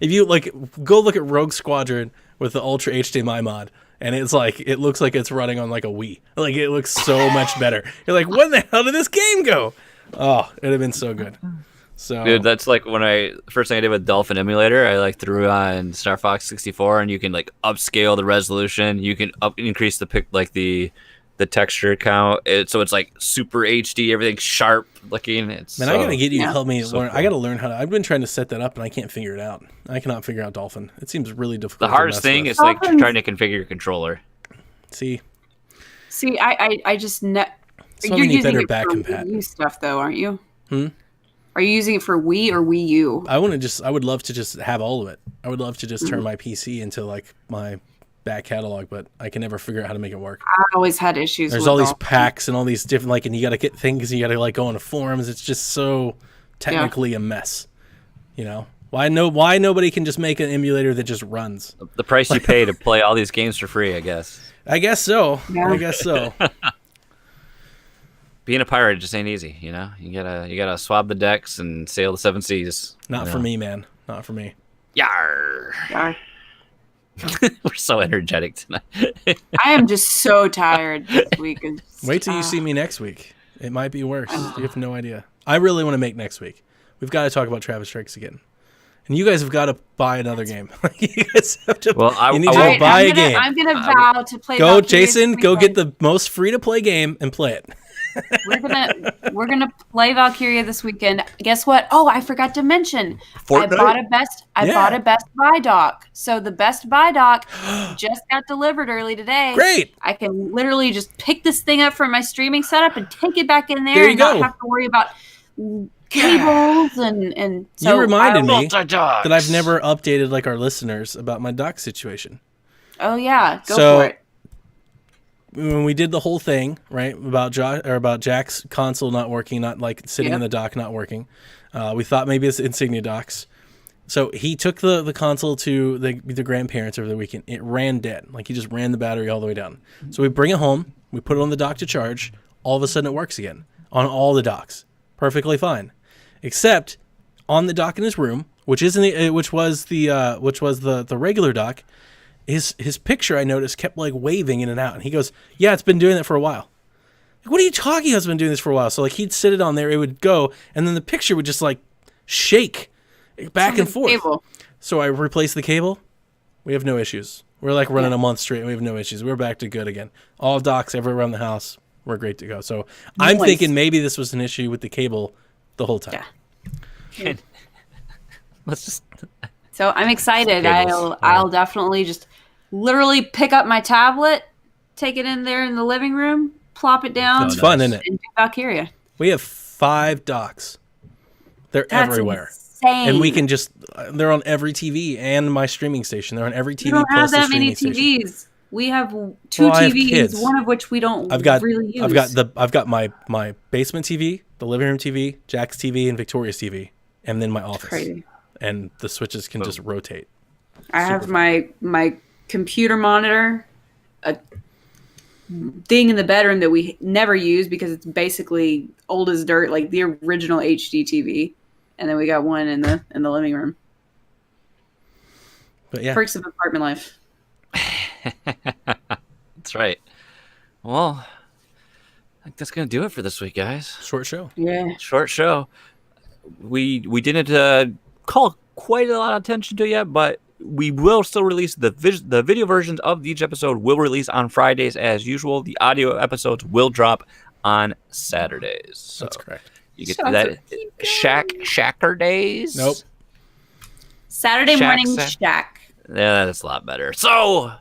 [SPEAKER 3] If you like, go look at Rogue Squadron with the Ultra HDMI mod, and it's like it looks like it's running on like a Wii. Like it looks so much better. You're like, when the hell did this game go? Oh, it'd have been so good. So,
[SPEAKER 1] Dude, that's like when first thing I did with Dolphin Emulator, I like threw on Star Fox 64, and you can like upscale the resolution. You can increase the texture count. So it's like super HD, everything's sharp looking. It's
[SPEAKER 3] man, I gotta get you to
[SPEAKER 2] Yeah.
[SPEAKER 3] help me
[SPEAKER 1] so
[SPEAKER 3] learn.
[SPEAKER 1] cool.
[SPEAKER 3] I gotta learn how to. I've been trying to set that up, and I can't figure it out. I cannot figure out Dolphin. It seems really difficult.
[SPEAKER 1] the
[SPEAKER 3] to
[SPEAKER 1] hardest
[SPEAKER 3] mess
[SPEAKER 1] thing
[SPEAKER 3] with.
[SPEAKER 1] is like
[SPEAKER 2] Dolphins-
[SPEAKER 1] trying to configure your controller.
[SPEAKER 3] See,
[SPEAKER 2] See, I just
[SPEAKER 3] That's why
[SPEAKER 2] you're
[SPEAKER 3] we need
[SPEAKER 2] using
[SPEAKER 3] better
[SPEAKER 2] it
[SPEAKER 3] back
[SPEAKER 2] for
[SPEAKER 3] compat.
[SPEAKER 2] Wii U stuff though, aren't you?
[SPEAKER 3] Hmm?
[SPEAKER 2] Are you using it for Wii or Wii U?
[SPEAKER 3] I would love to just have all of it. I would love to just turn my PC into like my back catalog, but I can never figure out how to make it work.
[SPEAKER 2] I always had issues.
[SPEAKER 3] There's
[SPEAKER 2] with
[SPEAKER 3] all these packs and all these different and you got to get things. You got to like go into forums. It's just so technically a mess. You know why nobody can just make an emulator that just runs?
[SPEAKER 1] The price you pay to play all these games for free, I guess.
[SPEAKER 3] I guess so.
[SPEAKER 2] Yeah.
[SPEAKER 3] I guess so.
[SPEAKER 1] Being a pirate just ain't easy, you know. You gotta swab the decks and sail the seven seas.
[SPEAKER 3] Not
[SPEAKER 1] you
[SPEAKER 3] for
[SPEAKER 1] know?
[SPEAKER 3] me, man. Not for me.
[SPEAKER 1] Yar.
[SPEAKER 2] Yeah.
[SPEAKER 1] We're so energetic tonight.
[SPEAKER 2] I am just so tired this week.
[SPEAKER 3] Wait till you see me next week. It might be worse. You have no idea. I really want to make next week. We've got to talk about Travis Strikes Again. And you guys have got to buy another game. You guys have to.
[SPEAKER 1] Well,
[SPEAKER 3] you need
[SPEAKER 1] I
[SPEAKER 3] to
[SPEAKER 1] will-
[SPEAKER 2] Alright,
[SPEAKER 3] buy a
[SPEAKER 2] I'm gonna,
[SPEAKER 3] game.
[SPEAKER 2] I'm gonna vow to play.
[SPEAKER 3] Go,
[SPEAKER 2] Valkyria
[SPEAKER 3] Jason.
[SPEAKER 2] this
[SPEAKER 3] Go get
[SPEAKER 2] weekend.
[SPEAKER 3] the most free to play game and play it.
[SPEAKER 2] We're gonna play Valkyria this weekend. Guess what? Oh, I forgot to mention.
[SPEAKER 1] Fortnite?
[SPEAKER 2] I bought a Best Buy dock. So the Best Buy dock just got delivered early today.
[SPEAKER 3] Great.
[SPEAKER 2] I can literally just pick this thing up from my streaming setup and take it back in there,
[SPEAKER 3] There you
[SPEAKER 2] and
[SPEAKER 3] go.
[SPEAKER 2] not have to worry about cables and. So
[SPEAKER 3] You reminded me
[SPEAKER 1] Multi-dogs.
[SPEAKER 3] that I've never updated like our listeners about my dock situation.
[SPEAKER 2] Oh yeah, go
[SPEAKER 3] So-
[SPEAKER 2] for it.
[SPEAKER 3] When we did the whole thing, right, about Jack's console not working, not like sitting in
[SPEAKER 2] Yeah.
[SPEAKER 3] the dock not working, we thought maybe it's Insignia docks. So he took the console to the grandparents over the weekend. It ran dead. Like he just ran the battery all the way down. So we bring it home, we put it on the dock to charge. All of a sudden it works again on all the docks. Perfectly fine. Except on the dock in his room, which was the regular dock, his picture I noticed kept like waving in and out, and he goes, "Yeah, it's been doing that for a while." Like, what are you talking about? It's been doing this for a while. So like he'd sit it on there, it would go, and then the picture would just like shake back and forth.
[SPEAKER 2] Cable.
[SPEAKER 3] So I replaced the cable. We have no issues. We're like running a month straight, and we have no issues. We're back to good again. All docks everywhere around the house. We're great to go. So I'm
[SPEAKER 2] Nice.
[SPEAKER 3] thinking maybe this was an issue with the cable the whole time.
[SPEAKER 2] Yeah.
[SPEAKER 1] Let's just.
[SPEAKER 2] So I'm excited.
[SPEAKER 1] Cables.
[SPEAKER 2] I'll definitely just literally pick up my tablet, take it in there in the living room, plop it down,
[SPEAKER 3] It's fun, isn't it?
[SPEAKER 2] and do Valkyria.
[SPEAKER 3] We have 5 docks. They're
[SPEAKER 2] That's
[SPEAKER 3] everywhere.
[SPEAKER 2] insane.
[SPEAKER 3] And we can just, they're on every TV and my streaming station. They're on every TV
[SPEAKER 2] We don't
[SPEAKER 3] plus
[SPEAKER 2] have
[SPEAKER 3] the
[SPEAKER 2] that many
[SPEAKER 3] streaming station.
[SPEAKER 2] TVs. We have 2
[SPEAKER 3] Well, I have
[SPEAKER 2] TVs,
[SPEAKER 3] kids.
[SPEAKER 2] one of which we don't
[SPEAKER 3] I've got
[SPEAKER 2] really use.
[SPEAKER 3] I've got my basement TV, the living room TV, Jack's TV, and Victoria's TV, and then my office.
[SPEAKER 2] Crazy.
[SPEAKER 3] And the switches can just rotate.
[SPEAKER 2] I have my computer monitor, a thing in the bedroom that we never use because it's basically old as dirt, like the original HD TV, and then we got one in the living room.
[SPEAKER 3] But yeah,
[SPEAKER 2] Perks of apartment life.
[SPEAKER 1] That's right. Well, I think that's gonna do it for this week, guys.
[SPEAKER 3] short show.
[SPEAKER 2] Yeah.
[SPEAKER 1] Short show. We didn't call quite a lot of attention to it yet, but we will still release the video versions of each episode will release on Fridays as usual. The audio episodes will drop on Saturdays. So
[SPEAKER 3] That's correct.
[SPEAKER 1] you get
[SPEAKER 2] Shocker.
[SPEAKER 1] that
[SPEAKER 2] Keep
[SPEAKER 1] Shacker days.
[SPEAKER 3] Nope.
[SPEAKER 2] Saturday
[SPEAKER 1] Shack
[SPEAKER 2] morning
[SPEAKER 1] Sack.
[SPEAKER 2] shack.
[SPEAKER 1] Yeah, that's a lot better. So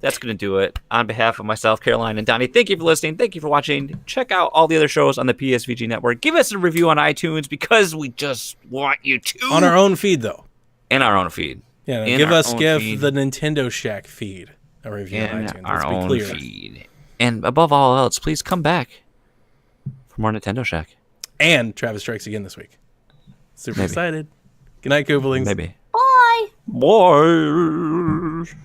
[SPEAKER 1] that's going to do it. On behalf of myself, Caroline, and Donnie, thank you for listening. Thank you for watching. Check out all the other shows on the PSVG network. Give us a review on iTunes because we just want you to.
[SPEAKER 3] On our own feed, though.
[SPEAKER 1] In our own feed.
[SPEAKER 3] Yeah,
[SPEAKER 1] In
[SPEAKER 3] give
[SPEAKER 1] our own
[SPEAKER 3] give
[SPEAKER 1] feed.
[SPEAKER 3] the Nintendo Shack feed a review on
[SPEAKER 1] In
[SPEAKER 3] iTunes.
[SPEAKER 1] our
[SPEAKER 3] Let's be
[SPEAKER 1] own
[SPEAKER 3] clear.
[SPEAKER 1] feed. And above all else, please come back for more Nintendo Shack.
[SPEAKER 3] And Travis Strikes Again this week. Super
[SPEAKER 1] Maybe.
[SPEAKER 3] excited. Good night, Kooblings.
[SPEAKER 1] Maybe.
[SPEAKER 2] Bye.
[SPEAKER 1] Boys.